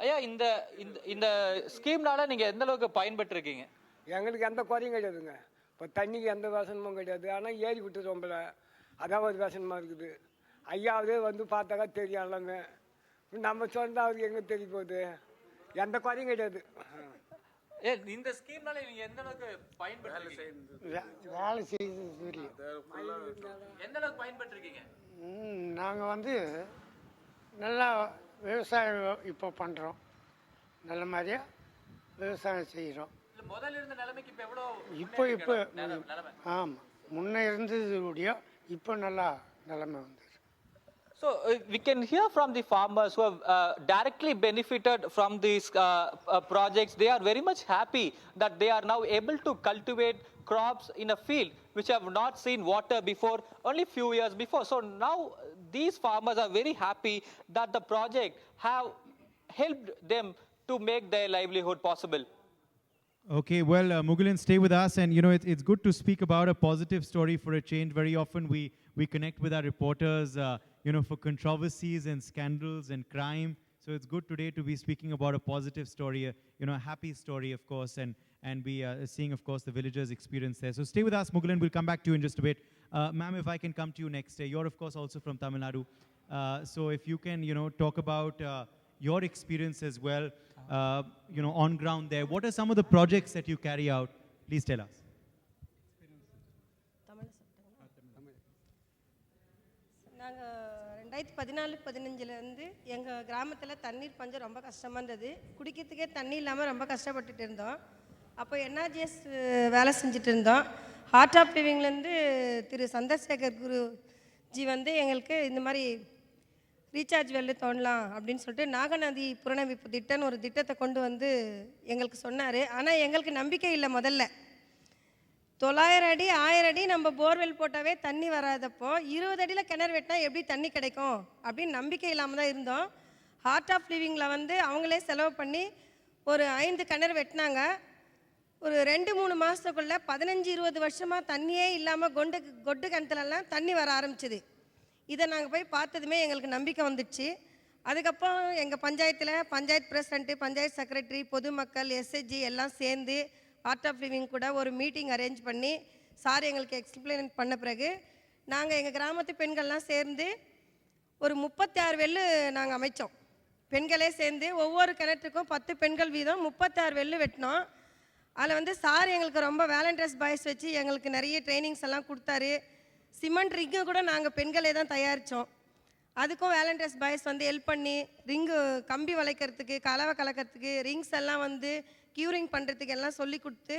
ஐயா, இந்த ஸ்கீம்னால நீங்க எந்த அளவுக்கு பயன்பெற்றிருக்கீங்க? எங்களுக்கு எந்த குறையும் கிடையாதுங்க. இப்போ தண்ணிக்கு எந்த வாசனமும் கிடையாது. ஆனால் ஏறி விட்டு ரொம்பல அதான் ஒரு வாசனமாக இருக்குது. ஐயாவே வந்து பார்த்தாக்கா தெரியும் எல்லாமே. நம்ம சொன்னால் அவருக்கு எங்கே தெரிய போகுது? எந்த குறையும் கிடையாது. இந்த ஸ்கீம்னால நீங்க எந்த அளவுக்கு பயன்பெற்றிருக்கீங்க? வேலை செய்யுது தெரியும். எந்த அளவுக்கு பயன்பெற்றிருக்கீங்க? நாங்கள் வந்து நல்லா விவசாயம் இப்போ பண்ணுறோம். நல்ல மாதிரியாக விவசாயம் செய்கிறோம். முதல்ல இருந்த நிலைமைக்கு இப்போ எவ்வளோ? இப்போ ஆமாம், முன்னே இருந்தது கூடிய இப்போ நல்லா நிலைமை வந்து. So we can hear from the farmers who have directly benefited from these projects. They are very much happy that they are now able to cultivate crops in a field which have not seen water before, only few years before. So now these farmers are very happy that the project have helped them to make their livelihood possible. Okay, well, Mughalen, stay with us, and it's good to speak about a positive story for a change. Very often we connect with our reporters, for controversies and scandals and crime. So it's good today to be speaking about a positive story, a happy story, of course, and be seeing, of course, the villagers' experience there. So stay with us, Mughalen. We'll come back to you in just a bit. Ma'am, if I can come to you next. You're, of course, also from Tamil Nadu. So if you can, talk about your experience as well, on ground there. What are some of the projects that you carry out? Please tell us. நாங்கள் 2014-15 எங்கள் கிராமத்தில் தண்ணீர் பஞ்சம் ரொம்ப கஷ்டமாக இருந்தது. குடிக்கிறதுக்கே தண்ணி இல்லாமல் ரொம்ப கஷ்டப்பட்டுட்டு இருந்தோம். அப்போ என்ஆர்ஜிஎஸ் வேலை செஞ்சுட்டு இருந்தோம். ஹார்ட் ஆஃப் லிவிங்லேருந்து திரு சந்திரசேகர் குருஜி வந்து எங்களுக்கு இந்த மாதிரி ரீசார்ஜ் வெல்லு தோண்டலாம் அப்படின்னு சொல்லிட்டு நாகநதி புறநமைப்பு திட்டம்னு ஒரு திட்டத்தை கொண்டு வந்து எங்களுக்கு சொன்னார். ஆனால் எங்களுக்கு நம்பிக்கை இல்லை. முதல்ல 900 அடி 1000 அடி நம்ம போர்வெல் போட்டாவே தண்ணி வராதப்போ 20 அடியில் கிணறு வெட்டினா எப்படி தண்ணி கிடைக்கும் அப்படின்னு நம்பிக்கை இல்லாமல் தான் இருந்தோம். ஹார்ட் ஆஃப் லிவிங்கில் வந்து அவங்களே செலவு பண்ணி ஒரு 5 கிணறு வெட்டினாங்க. ஒரு 2-3 மாதத்துக்குள்ளே 15-20 வருஷமாக தண்ணியே இல்லாமல் கொட்டு கிணத்துலலாம் தண்ணி வர ஆரம்பிச்சிது. இதை நாங்கள் போய் பார்த்ததுமே எங்களுக்கு நம்பிக்கை வந்துடுச்சு. அதுக்கப்புறம் எங்கள் பஞ்சாயத்தில் பஞ்சாயத்து பிரசிடெண்ட்டு, பஞ்சாயத்து செக்ரட்டரி, பொதுமக்கள், எஸ்ஹெச்ஜி எல்லாம் சேர்ந்து ஆர்ட் ஆஃப் லிவிங் கூட ஒரு மீட்டிங் அரேஞ்ச் பண்ணி சார் எங்களுக்கு எக்ஸ்பிளைன் பண்ண பிறகு நாங்கள் எங்கள் கிராமத்து பெண்கள்லாம் சேர்ந்து ஒரு 36 வெள்ளு நாங்கள் அமைச்சோம். பெண்களே சேர்ந்து ஒவ்வொரு கிணற்றுக்கும் 10 பெண்கள் வீதம் 36 வெள்ளு வெட்டினோம். அதில் வந்து சார் எங்களுக்கு ரொம்ப வேலண்டர்ஸ் பாய்ஸ் வச்சு எங்களுக்கு நிறைய ட்ரைனிங்ஸ் எல்லாம் கொடுத்தாரு. சிமெண்ட் ரிங்கு கூட நாங்கள் பெண்களே தான் தயாரித்தோம். அதுக்கும் வேலண்டர்ஸ் பாய்ஸ் வந்து ஹெல்ப் பண்ணி ரிங்கு கம்பி வளைக்கிறதுக்கு, கலவை கலக்கிறதுக்கு, ரிங்ஸ் எல்லாம் வந்து க்யூரிங் பண்ணுறதுக்கு எல்லாம் சொல்லி கொடுத்து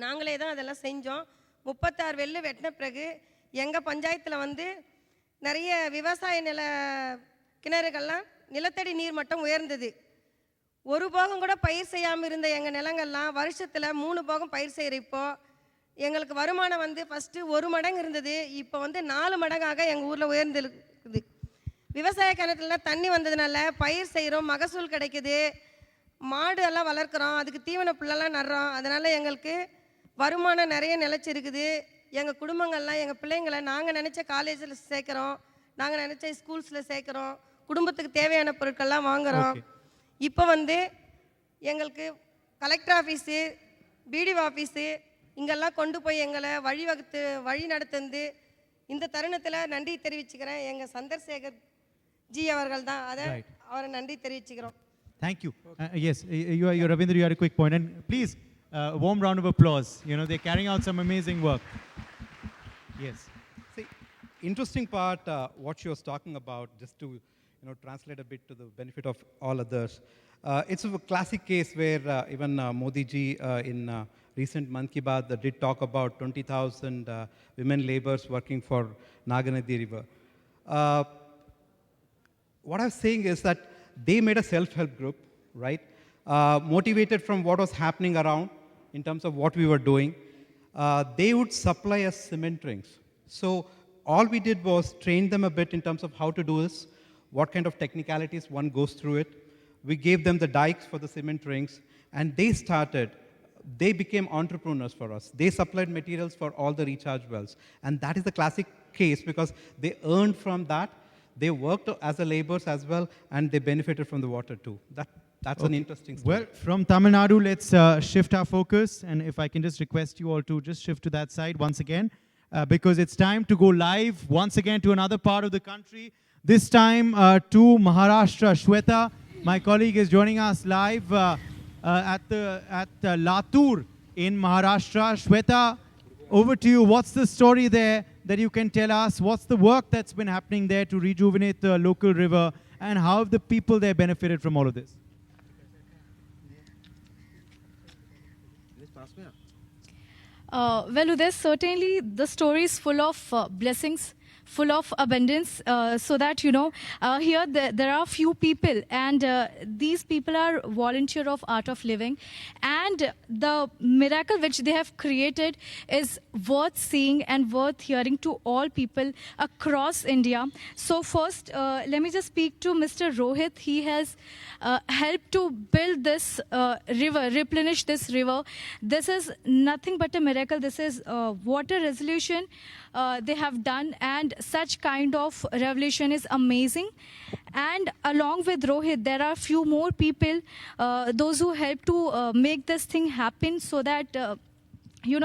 நாங்களே தான் அதெல்லாம் செஞ்சோம். 36 வெள்ளு வெட்டின பிறகு எங்கள் பஞ்சாயத்தில் வந்து நிறைய விவசாய கிணறுகள்லாம் நிலத்தடி நீர் மட்டம் உயர்ந்தது. ஒரு போகம் கூட பயிர் செய்யாமல் இருந்த எங்கள் நிலங்கள்லாம் வருஷத்தில் 3 போகம் பயிர் செய்கிற இப்போது எங்களுக்கு வருமானம் வந்து ஃபஸ்ட்டு 1 மடங்கு இருந்தது, இப்போ வந்து 4 மடங்காக எங்கள் ஊரில் உயர்ந்துருக்குது. விவசாய கிணத்துலலாம் தண்ணி வந்ததுனால பயிர் செய்கிறோம், மகசூல் கிடைக்குது, மாடு எல்லாம் வளர்க்குறோம், அதுக்கு தீவன புல்லெல்லாம் நடுறோம். அதனால் எங்களுக்கு வருமானம் நிறைய நிலச்சிருக்குது. எங்கள் குடும்பங்கள்லாம் எங்கள் பிள்ளைங்களை நாங்கள் நினச்ச காலேஜில் சேர்க்குறோம், நாங்கள் நினச்ச ஸ்கூல்ஸில் சேர்க்குறோம், குடும்பத்துக்கு தேவையான பொருட்கள்லாம் வாங்குகிறோம். இப்போ வந்து எங்களுக்கு கலெக்டர் ஆஃபீஸு, பிடிஓ ஆஃபீஸு இங்கெல்லாம் கொண்டு போய் எங்களை வழி நடத்துந்து இந்த தருணத்தில் நன்றி தெரிவிச்சுக்கிறேன். எங்கள் சந்திரசேகர் ஜி அவர்கள் தான், அதை அவரை நன்றி தெரிவிச்சுக்கிறோம். Thank you. Yes, you Ravindra, you had a quick point. And please, warm round of applause. You know, they're carrying out some amazing work. Yes. See, interesting part, what she was talking about, just to translate a bit to the benefit of all others. It's a classic case where even Modi ji in recent Mann Ki Baat did talk about 20,000 women laborers working for Naganadi River. What I was saying is that they made a self-help group, right? Motivated from what was happening around in terms of what we were doing. They would supply us cement rings. So all we did was train them a bit in terms of how to do this, what kind of technicalities one goes through it. We gave them the dikes for the cement rings, and they became entrepreneurs for us. They supplied materials for all the recharge wells. And that is the classic case because they earned from that. They worked as a laborers as well, and they benefited from the water too. That's an interesting story. Well, from Tamil Nadu, let's shift our focus. And if I can just request you all to just shift to that side once again, because it's time to go live once again to another part of the country. This time to Maharashtra. Shweta, my colleague, is joining us live at Latur in Maharashtra. Shweta, over to you. What's the story there that you can tell us? What's the work that's been happening there to rejuvenate the local river, and how have the people there benefited from all of this? Well, Uday, certainly the story is full of blessings, full of abundance, so that, here there are few people, and these people are volunteer of Art of Living, and the miracle which they have created is worth seeing and worth hearing to all people across India. So first, let me just speak to Mr. Rohit. He has helped to build this river, replenish this river. This is nothing but a miracle. This is water resolution they have done, and such kind of revolution is amazing. And along with Rohit, there are few more people, those who help to make this thing happen, so that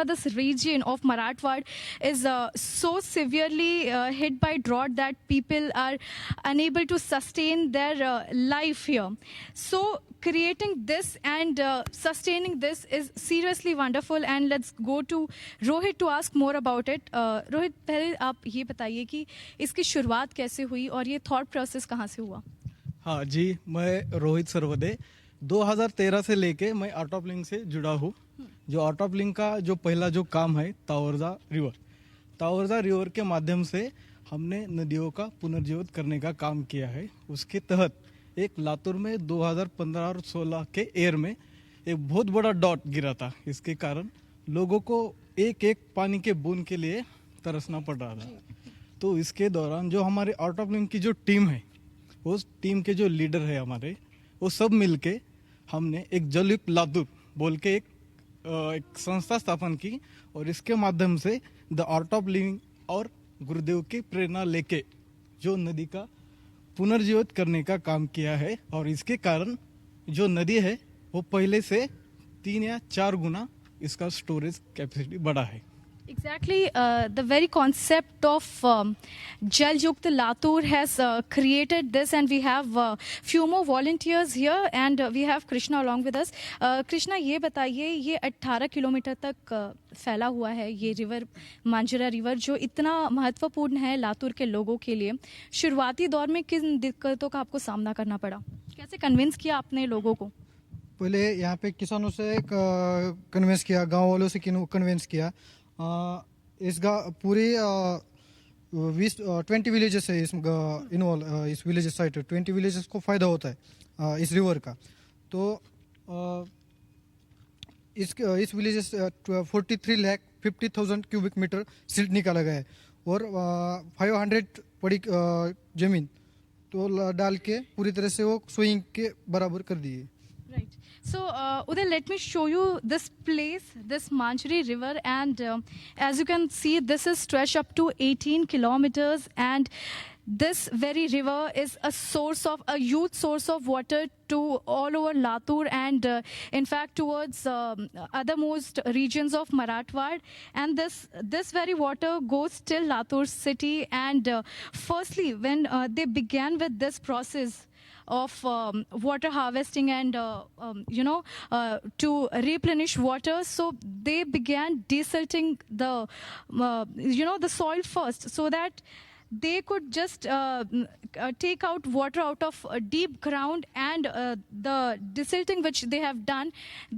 this region of Marathwada is so severely hit by drought that people are unable to sustain their life here. So creating this and sustaining this is seriously wonderful, and let's go to Rohit to ask more about it. Rohit, पहले आप ये बताइए कि इसकी शुरुआत कैसे हुई और ये थॉट प्रोसेस कहाँ से हुआ? हाँ जी, मैं रोहित सरवदे 2013 से लेके मैं आर्ट ऑफ लिविंग से जुड़ा हूँ. जो आर्ट ऑफ लिविंग का जो पहला जो काम है तावरजा रिवर के माध्यम से हमने नदियों का पुनर्जीवित करने का काम किया है। उसके तहत एक लातूर में 2015 और 16 के एयर में एक बहुत बड़ा डॉट गिरा था। इसके कारण लोगों को एक एक पानी के बूंद के लिए तरसना पड़ रहा था। तो इसके दौरान जो हमारे आउट ऑफ लिंक की जो टीम है, उस टीम के जो लीडर है हमारे, वो सब मिलके हमने एक जलयुक्त लातूर बोल के एक संस्था स्थापन की और इसके माध्यम से द आर्ट ऑफ लिविंग और गुरुदेव की प्रेरणा लेके जो नदी का पुनर्जीवित करने का काम किया है। और इसके कारण जो नदी है वो पहले से 3 या 4 गुना इसका स्टोरेज कैपेसिटी बढ़ा है। Exactly, the very concept of Jal Yukt Latur has created this, and we have few more volunteers here, and we have Krishna along with us. Krishna, ये बताइए, ये 18 किलोमीटर तक फैला हुआ है ये रिवर, मांजरा रिवर, जो इतना महत्वपूर्ण है लातूर के लोगों के लिए। शुरुआती दौर में किन दिक्कतों का आपको सामना करना पड़ा? कैसे कन्विंस किया आपने लोगों को? पहले यहाँ पे किसानों से कन्विंस किया, गांव वालों से कन्विंस किया। इस पूरी 20 विलेजेस है इन्वॉल्व, इस विलेज साइड 20 विलेजेस को फ़ायदा होता है इस रिवर का। तो इस विलेजेस 43,50,000 क्यूबिक मीटर सिल्ट निकाला गया है और 500 पड़ी जमीन तो डाल के पूरी तरह से वो स्विंग के बराबर कर दिए। Right. So, Uday, let me show you this place, this Manjari river, and as you can see, this is stretched up to 18 kilometers, and this very river is a huge source of water to all over Latur, and in fact towards othermost regions of Marathwad. And this very water goes till Latur city. And firstly, when they began with this process of water harvesting and to replenish water, so they began desilting the the soil first, so that they could just take out water out of deep ground. And the desilting which they have done,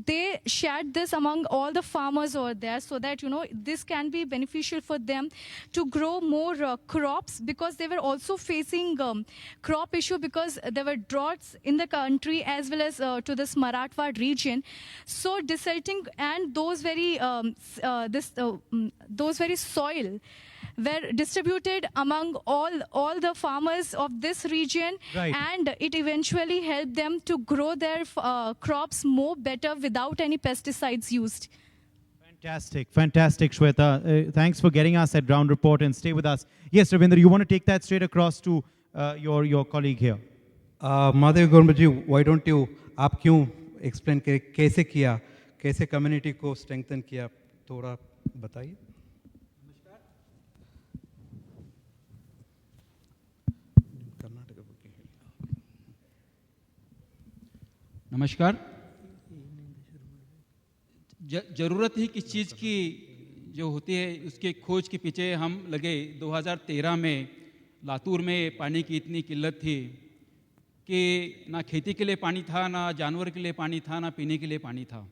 they shared this among all the farmers over there, so that this can be beneficial for them to grow more crops, because they were also facing crop issue, because there were droughts in the country as well as to this Marathwad region. So desilting and those very soil were distributed among all the farmers of this region, right. And it eventually helped them to grow their crops more better without any pesticides used. Fantastic, Shweta. Thanks for getting us that ground report, and stay with us. Yes, Ravindra, you want to take that straight across to your colleague here. Madhav Gorma ji, why don't you, आप क्यों explain कैसे किया, कैसे community को strengthen किया, थोड़ा बताइए। नमस्कार। ज़रूरत ही किस चीज़ की जो होती है, उसके खोज के पीछे हम लगे। 2013 में लातूर में पानी की इतनी किल्लत थी कि ना खेती के लिए पानी था, ना जानवर के लिए पानी था, ना पीने के लिए पानी था।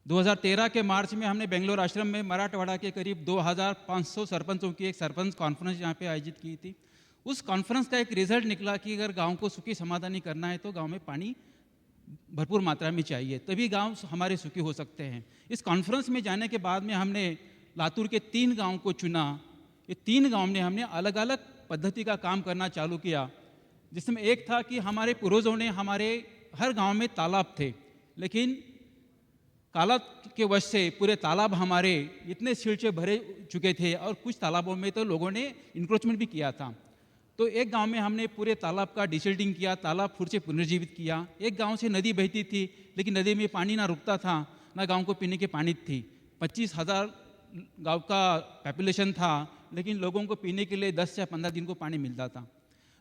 2013 के मार्च में हमने बेंगलोर आश्रम में मराठवाड़ा के करीब 2500 सरपंचों की एक सरपंच कॉन्फ्रेंस यहाँ पे आयोजित की थी। उस कॉन्फ्रेंस का एक रिजल्ट निकला कि अगर गांव को सुखी समाधानी करना है तो गांव में पानी भरपूर मात्रा में चाहिए, तभी गांव हमारे सुखी हो सकते हैं। इस कॉन्फ्रेंस में जाने के बाद में हमने लातूर के 3 गांव को चुना। ये 3 गांव में हमने अलग अलग पद्धति का काम करना चालू किया, जिसमें एक था कि हमारे पूर्वजों ने, हमारे हर गांव में तालाब थे, लेकिन काला के वजह से पूरे तालाब हमारे इतने सील से भरे चुके थे, और कुछ तालाबों में तो लोगों ने इंक्रोचमेंट भी किया था। तो एक गांव में हमने पूरे तालाब का डिसिल्टिंग किया, तालाब फिर से पुनर्जीवित किया। एक गांव से नदी बहती थी, लेकिन नदी में पानी ना रुकता था, ना गांव को पीने के पानी थी। 25,000 गांव का पॉपुलेशन था, लेकिन लोगों को पीने के लिए 10 या 15 दिन को पानी मिलता था।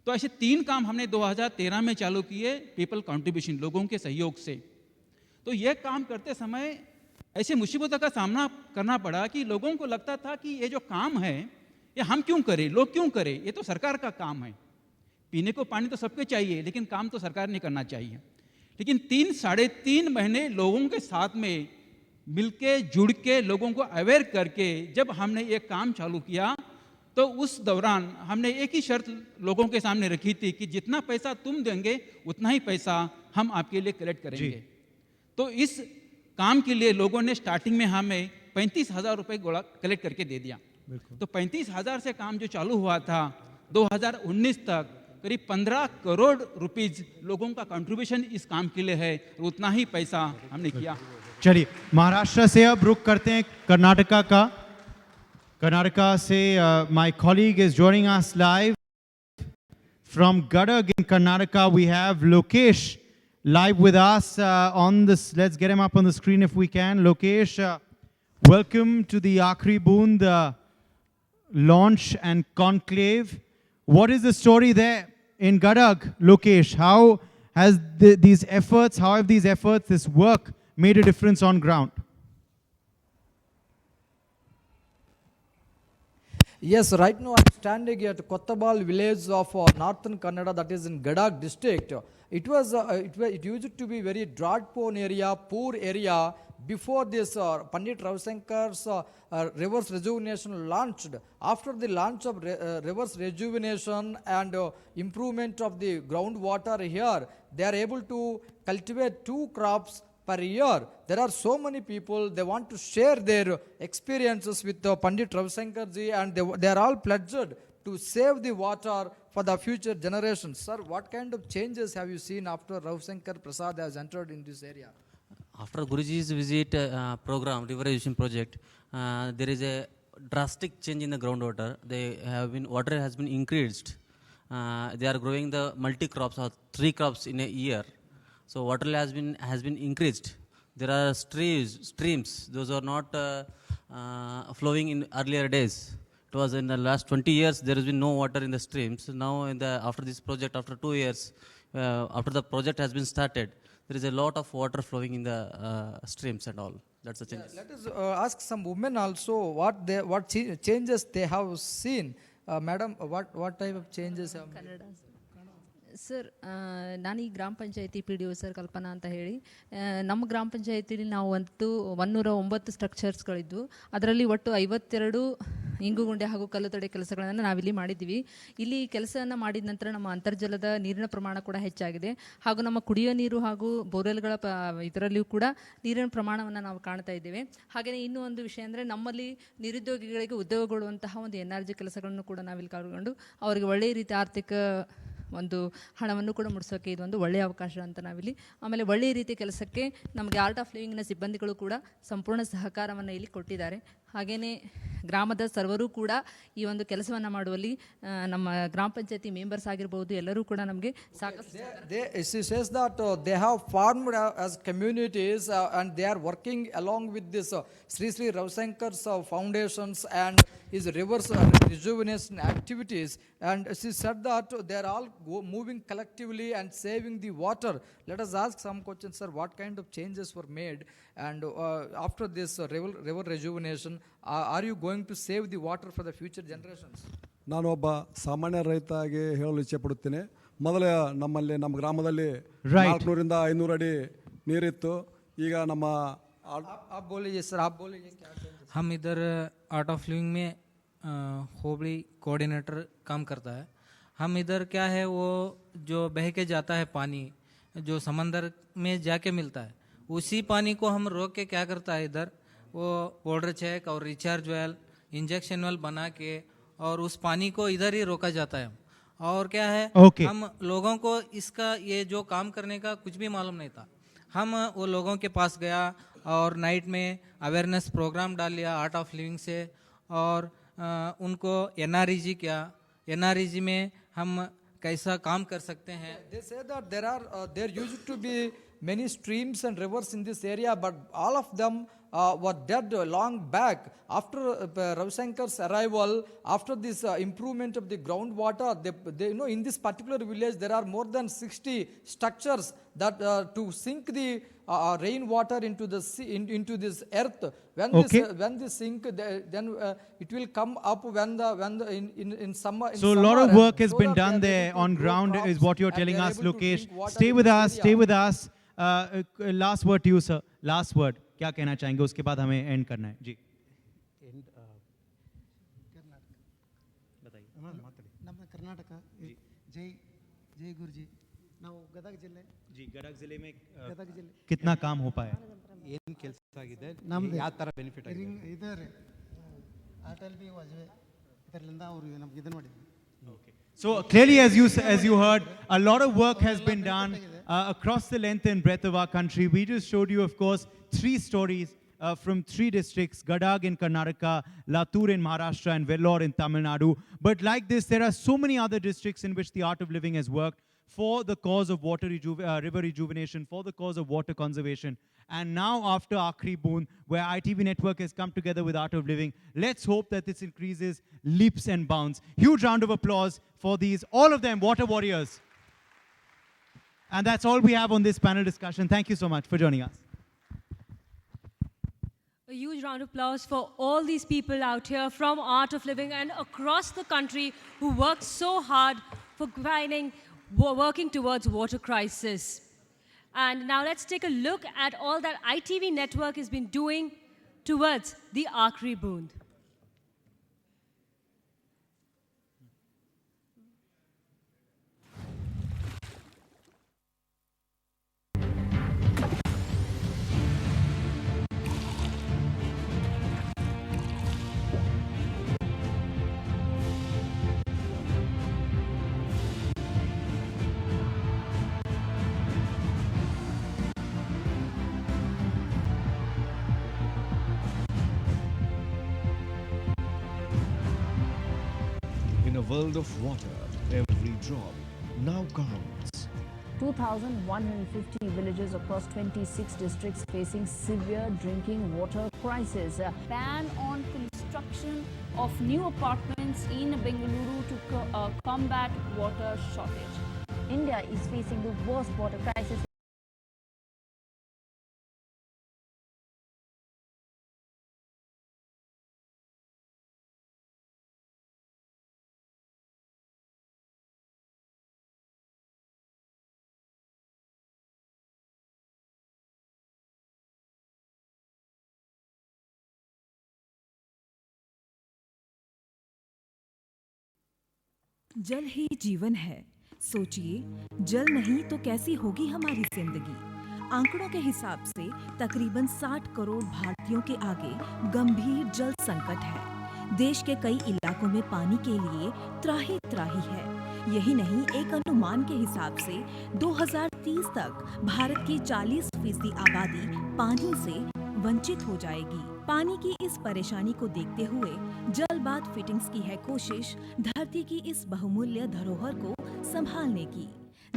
तो ऐसे 3 काम हमने 2013 में चालू किए, पीपल कंट्रीब्यूशन, लोगों के सहयोग से। तो ये काम करते समय ऐसे मुसीबतों का सामना करना पड़ा कि लोगों को लगता था कि ये जो काम है ये हम क्यों करें, लोग क्यों करें, ये तो सरकार का काम है। पीने को पानी तो सबके चाहिए, लेकिन काम तो सरकार ने करना चाहिए। लेकिन 3-3.5 महीने लोगों के साथ में मिलके जुड़ के लोगों को अवेयर करके जब हमने ये काम चालू किया, तो उस दौरान हमने एक ही शर्त लोगों के सामने रखी थी कि जितना पैसा तुम देंगे उतना ही पैसा हम आपके लिए कलेक्ट करेंगे। तो इस काम के लिए लोगों ने स्टार्टिंग में हमें 35,000 रुपये कलेक्ट करके दे दिया। तो 35,000 से काम जो चालू हुआ था 2019 तक करीब 15 करोड़ रुपीज लोगों का कंट्रीब्यूशन इस काम के लिए है, उतना ही पैसा हमने किया। चलिए महाराष्ट्र से अब रुक करते हैं कर्नाटका का। कर्नाटका से my colleague is joining us live from Gadag in Karnataka. We have Lokesh live with us on this. Let's get him up on the screen if we can. Lokesh, welcome to the Aakhri Boondh launch and conclave. What is the story there in Gadag, Lokesh? How has these efforts, how have these efforts, this work made a difference on ground? Yes, right now I'm standing at Kottabal village of northern Kannada, that is in Gadag district. It used to be very drought-prone area, poor area. Before this, Pandit Ravi Shankar's reverse rejuvenation launched. After the launch of reverse rejuvenation and improvement of the groundwater here, they are able to cultivate 2 crops per year. There are so many people, they want to share their experiences with Pandit Ravi Shankar ji, and they are all pledged to save the water for the future generations. Sir, what kind of changes have you seen after Ravi Shankar Prasad has entered in this area? After Guruji's visit program, river rejuvenation project, there is a drastic change in the groundwater. Water has been increased. They are growing the multi crops or 3 crops in a year. So water has been increased. There are streams. Those are not flowing in earlier days. It was in the last 20 years there has been no water in the streams. Now after this project, after 2 years, after the project has been started, there is a lot of water flowing in the streams and all. That's the change. Yeah, let us ask some women also what changes they have seen. Madam, what type of changes have made? Sir ನಾನು ಈ ಗ್ರಾಮ ಪಂಚಾಯತಿ P D O sir ಕಲ್ಪನಾ ಅಂತ ಹೇಳಿ ನಮ್ಮ ಗ್ರಾಮ ಪಂಚಾಯತಿಲಿ ನಾವು 109 ಸ್ಟ್ರಕ್ಚರ್ಸ್ಗಳಿದ್ದು ಅದರಲ್ಲಿ ಒಟ್ಟು 52 ಇಂಗುಗುಂಡೆ ಹಾಗೂ ಕಲ್ಲು ತಡೆ ಕೆಲಸಗಳನ್ನು ನಾವಿಲ್ಲಿ ಮಾಡಿದ್ದೀವಿ. ಇಲ್ಲಿ ಕೆಲಸವನ್ನು ಮಾಡಿದ ನಂತರ ನಮ್ಮ ಅಂತರ್ಜಲದ ನೀರಿನ ಪ್ರಮಾಣ ಕೂಡ ಹೆಚ್ಚಾಗಿದೆ ಹಾಗೂ ನಮ್ಮ ಕುಡಿಯೋ ನೀರು ಹಾಗೂ ಬೋರ್ವೆಲ್ಗಳ ಇದರಲ್ಲಿಯೂ ಕೂಡ ನೀರಿನ ಪ್ರಮಾಣವನ್ನು ನಾವು ಕಾಣ್ತಾ ಇದ್ದೇವೆ. ಹಾಗೆಯೇ ಇನ್ನೂ ಒಂದು ವಿಷಯ ಅಂದರೆ ನಮ್ಮಲ್ಲಿ ನಿರುದ್ಯೋಗಿಗಳಿಗೆ ಉದ್ಯೋಗ ಕೊಡುವಂತಹ ಒಂದು NRG ಕೆಲಸಗಳನ್ನು ಕೂಡ ನಾವಿಲ್ಲಿ ಕೈಗೊಂಡು ಅವರಿಗೆ ಒಳ್ಳೆಯ ರೀತಿ ಆರ್ಥಿಕ ಒಂದು ಹಣವನ್ನು ಕೂಡ ಮುಡಿಸೋಕ್ಕೆ ಇದೊಂದು ಒಳ್ಳೆಯ ಅವಕಾಶ ಅಂತ ನಾವಿಲ್ಲಿ. ಆಮೇಲೆ ಒಳ್ಳೆಯ ರೀತಿಯ ಕೆಲಸಕ್ಕೆ ನಮಗೆ ಆರ್ಟ್ ಆಫ್ ಲಿವಿಂಗ್ನ ಸಿಬ್ಬಂದಿಗಳು ಕೂಡ ಸಂಪೂರ್ಣ ಸಹಕಾರವನ್ನು ಇಲ್ಲಿ ಕೊಟ್ಟಿದ್ದಾರೆ. ಹಾಗೆಯೇ ಗ್ರಾಮದ ಸರ್ವರೂ ಕೂಡ ಈ ಒಂದು ಕೆಲಸವನ್ನು ಮಾಡುವಲ್ಲಿ ನಮ್ಮ ಗ್ರಾಮ ಪಂಚಾಯತಿ ಮೆಂಬರ್ಸ್ ಆಗಿರ್ಬೋದು ಎಲ್ಲರೂ ಕೂಡ ನಮಗೆ ಸಾಕಷ್ಟು. She says that they have formed as communities and they are working along with this Sri Sri Ravi Shankar's foundations and his reverse rejuvenation activities, and she said that they are all moving collectively and saving the water. Let us ask some questions, sir. What kind of changes were made, and after this river rejuvenation, are you going to save the water for the future generations? ನಾನು ಒಬ್ಬ ಸಾಮಾನ್ಯ ರೈತಾಗಿ ಹೇಳಲು ಇಚ್ಛೆಪಡುತ್ತೇನೆ. ಮೊದಲೇ ನಮ್ಮ ಗ್ರಾಮದಲ್ಲಿ 400 ರಿಂದ 500 ಅಡಿ ನೀರಿತ್ತು. ಈಗ ನಮ್ಮ आप बोलिए सर, आप बोलिए क्या changes? हम इधर आर्ट ऑफ लिविंग में होबड़ी कोऑर्डिनेटर काम करता है. हम इधर क्या है वो जो बह के जाता है पानी जो समंदर में जाके मिलता है, उसी पानी को हम रोक के क्या करता है इधर वो वाटर चेक और रिचार्ज वेल इंजेक्शन वेल बना के और उस पानी को इधर ही रोका जाता है. और क्या है हम लोगों को इसका ये जो काम करने का कुछ भी मालूम नहीं था. हम वो लोगों के पास गया और नाइट में अवेयरनेस प्रोग्राम डाल लिया आर्ट ऑफ लिविंग से और उनको NREG क्या NREG में हम कैसा काम कर सकते हैं. They say that there used to be many streams and rivers in this area, but all of them were dead long back. After Ravi Shankar's arrival, after this improvement of the groundwater, they in this particular village there are more than 60 structures that to sink the rainwater into the sea, into this earth. When this sink, then it will come up when the in summer. So a lot of work has been done there on ground, is what you're telling us, Lokesh. Stay with us. Last word to you, sir. Last word. क्या कहना चाहेंगे, उसके बाद हमें and करना है जी. ನಮ್ಮ ಕರ್ನಾಟಕ ಜೈ जय गुरु जी ನಾವು ಗದಗ ಜಿಲ್ಲೆ जी गदग जिले में ಗದಗ ಜಿಲ್ಲೆ कितना काम हो पाया ಏನು ಕೆಲಸ ಆಗಿದೆ ನಮ್ದು ಯಾವ ಥರ ಬೆನಿಫಿಟ್ ಆಗಿದೆ ಇದೆ ರೀ ಅಟಲ್ ಬಿ ವಾಜಪೇಯಿ ಇದರಿಂದ ಅವರು ನಮ್ಗೆ ಇದನ್ನ ಮಾಡಿದ್ರು. So clearly, as you heard, a lot of work has been done across the length and breadth of our country. We just showed you, of course, 3 stories from 3 districts: Gadag in Karnataka, Latur in Maharashtra, and Vellore in Tamil Nadu. But like this, there are so many other districts in which the Art of Living has worked for the cause of river rejuvenation, for the cause of water conservation. And now after Aakhri Boondh, where ITV Network has come together with Art of Living, let's hope that this increases leaps and bounds. Huge round of applause for these, all of them, water warriors. And that's all we have on this panel discussion. Thank you so much for joining us. A huge round of applause for all these people out here from Art of Living and across the country who work so hard for working towards water crisis. And now let's take a look at all that ITV Network has been doing towards the Aakhri Boondh. In a world of water, every drop now counts. 2,150 villages across 26 districts facing severe drinking water crisis. A ban on construction of new apartments in Bengaluru to combat water shortage. India is facing the worst water crisis. जल ही जीवन है। सोचिए, जल नहीं तो कैसी होगी हमारी जिंदगी। आंकड़ों के हिसाब से तकरीबन 60 करोड़ भारतीयों के आगे गंभीर जल संकट है। देश के कई इलाकों में पानी के लिए त्राही त्राही है। यही नहीं, एक अनुमान के हिसाब से 2030 तक भारत की 40% आबादी पानी से वंचित हो जाएगी। पानी की इस परेशानी को देखते हुए जल बाथ फिटिंग्स की है कोशिश धरती की इस बहुमूल्य धरोहर को संभालने की।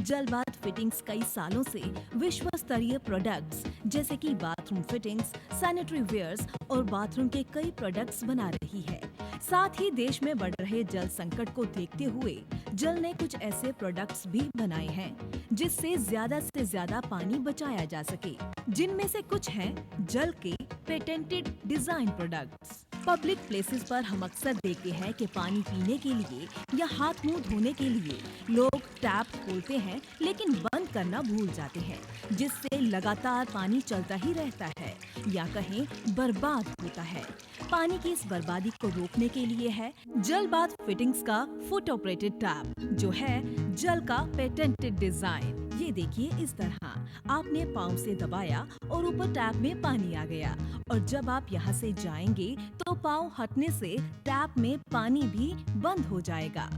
जल बाथ फिटिंग्स कई सालों से विश्व स्तरीय प्रोडक्ट्स जैसे कि बाथरूम फिटिंग्स, सैनिटरी वेयर्स और बाथरूम के कई प्रोडक्ट्स बना रही है। साथ ही देश में बढ़ रहे जल संकट को देखते हुए जल ने कुछ ऐसे प्रोडक्ट्स भी बनाए हैं जिससे ज्यादा से ज्यादा पानी बचाया जा सके, जिनमें से कुछ हैं जल के patented design products. Public places पर हम अक्सर देखते हैं कि पानी पीने के लिए या हाथ मुंह धोने के लिए लोग टैप खोलते हैं लेकिन बंद करना भूल जाते हैं, जिससे लगातार पानी चलता ही रहता है या कहें बर्बाद होता है। पानी की इस बर्बादी को रोकने के लिए है जल बाथ फिटिंग्स का फुट ऑपरेटेड टैप, जो है जल का पेटेंटेड डिजाइन। ये देखिए, इस तरह आपने पाँव से दबाया और ऊपर टैप में पानी आ गया, और जब आप यहाँ से जाएंगे तो पाँव हटने से टैप में पानी भी बंद हो जाएगा।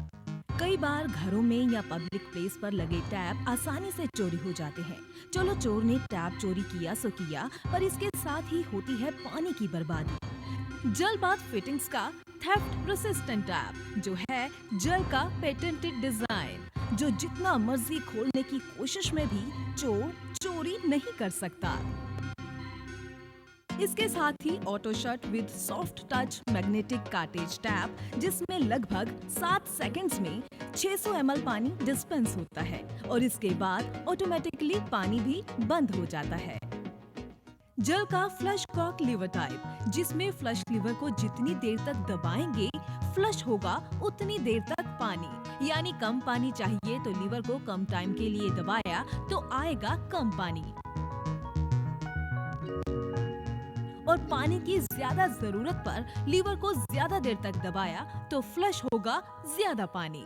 कई बार घरों में या पब्लिक प्लेस पर लगे टैप आसानी से चोरी हो जाते हैं। चलो, चोर ने टैप चोरी किया सो किया, पर इसके साथ ही होती है पानी की बर्बादी। जल बाथ फिटिंग्स का थेफ्ट रेसिस्टेंट टैप, जो है जल का पेटेंटेड डिजाइन, जो जितना मर्जी खोलने की कोशिश में भी चोर चोरी नहीं कर सकता। इसके साथ ही auto shut with soft touch magnetic cartridge tape, जिसमें लगभग 7 सेकंड्स में 600 ml पानी डिस्पेंस होता है और इसके बाद ऑटोमेटिकली पानी भी बंद हो जाता है। जल का फ्लश कॉक लीवर टाइप, जिसमें फ्लश लीवर को जितनी देर तक दबाएंगे फ्लश होगा उतनी देर तक पानी, यानी कम पानी चाहिए तो लीवर को कम टाइम के लिए दबाया तो आएगा कम पानी। और पानी की ज्यादा जरूरत पर लीवर को ज्यादा देर तक दबाया तो फ्लश होगा ज्यादा पानी।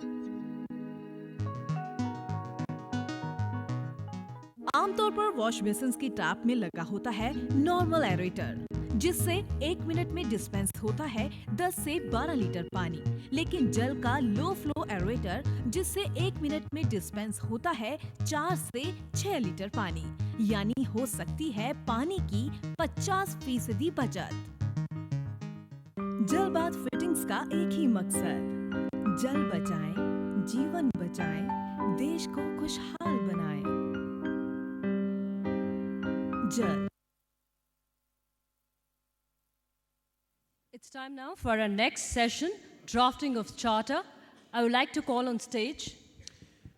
आमतौर पर वॉश बेसिन्स की टैप में लगा होता है नॉर्मल एरेटर, जिससे 1 मिनट में डिस्पेंस होता है 10 से 12 लीटर पानी। लेकिन जल का लो फ्लो एरेटर, जिससे 1 मिनट में डिस्पेंस होता है 4 से 6 लीटर पानी, यानी हो सकती है पानी की 50% बचत। जल बात फिटिंग्स का एक ही मकसद, जल बचाएं, जीवन बचाएं, देश को खुशहाल बनाएं। जल। It's time now for our next session, drafting of charter. I would like to call on stage.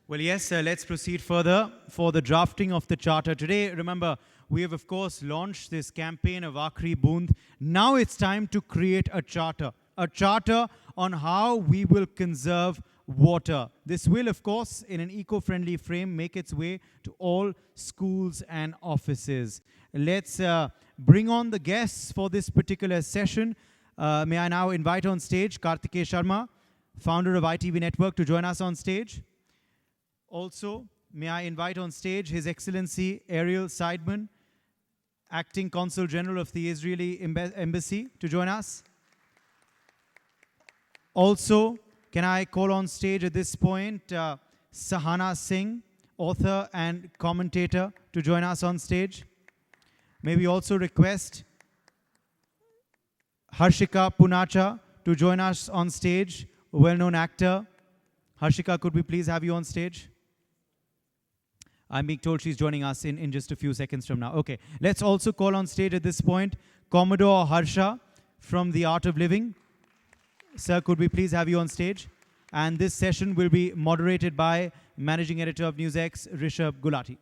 Well, yes, let's proceed further for the drafting of the charter. Today, remember, we have, of course, launched this campaign of Aakhri Boondh. Now it's time to create a charter on how we will conserve water. This will, of course, in an eco-friendly frame, make its way to all schools and offices. Let's bring on the guests for this particular session. May I now invite on stage Kartikeya Sharma, founder of ITV Network, to join us on stage. Also, may I invite on stage His Excellency Ariel Seidman, Acting Consul General of the Israeli Embassy, to join us. Also, can I call on stage at this point Sahana Singh, author and commentator, to join us on stage. May we also request Harshika Punacha to join us on stage, a well-known actor. Harshika, could we please have you on stage? I'm being told she's joining us in just a few seconds from now. Okay, let's also call on stage at this point Commodore Harsha from The Art of Living. Sir, could we please have you on stage? And this session will be moderated by Managing Editor of NewsX, Rishabh Gulati.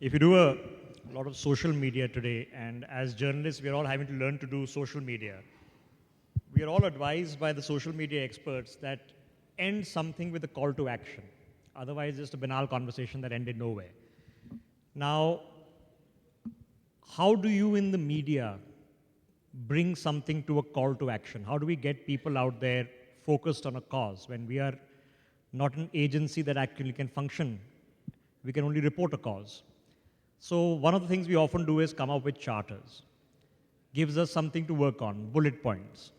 If you do a lot of social media today, and as journalists, we are all having to learn to do social media. We are all advised by the social media experts that end something with a call to action. Otherwise, just a banal conversation that ended nowhere. Now, how do you in the media bring something to a call to action? How do we get people out there focused on a cause when we are not an agency that actually can function? We can only report a cause. So one of the things we often do is come up with charters. Gives us something to work on, bullet points.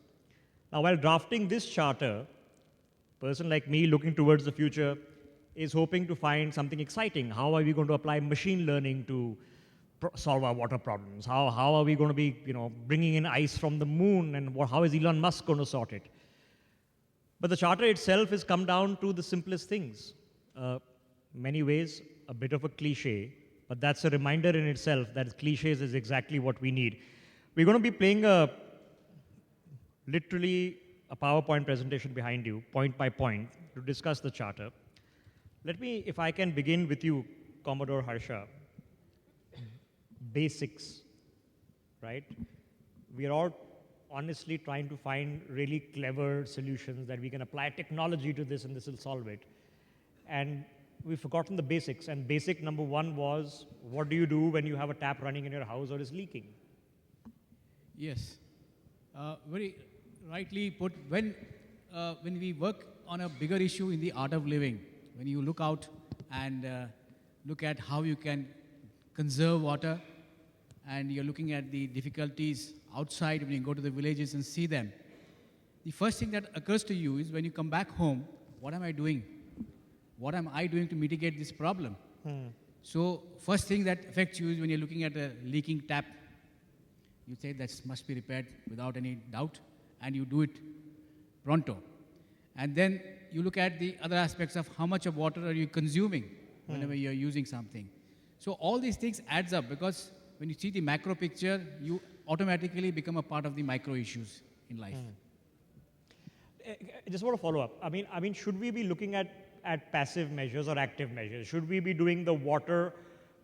Now, while drafting this charter, a person like me looking towards the future is hoping to find something exciting. How are we going to apply machine learning to solve our water problems? How are we going to be, bringing in ice from the moon, and how is Elon Musk going to sort it? But the charter itself has come down to the simplest things. Many ways, a bit of a cliche, but that's a reminder in itself that cliches is exactly what we need. We're going to be playing literally a PowerPoint presentation behind you, point by point, to discuss the charter. Let me, if I can begin with you, Commodore Harsha. Basics, right? We are all honestly trying to find really clever solutions that we can apply technology to this and this will solve it. And we've forgotten the basics. And basic number one was, what do you do when you have a tap running in your house or is leaking? Yes. Very rightly put. When we work on a bigger issue in the art of living, when you look out and look at how you can conserve water, and you're looking at the difficulties outside when you go to the villages and see them, the first thing that occurs to you is when you come back home, what am I doing? What am I doing to mitigate this problem? So first thing that affects you is when you're looking at a leaking tap, you say that must be repaired without any doubt, and you do it pronto. And then you look at the other aspects of how much of water are you consuming whenever you're using something. So all these things adds up, because when you see the macro picture, you automatically become a part of the micro issues in life. I just want to follow up. I mean, should we be looking at at passive measures or active measures? Should we be doing the water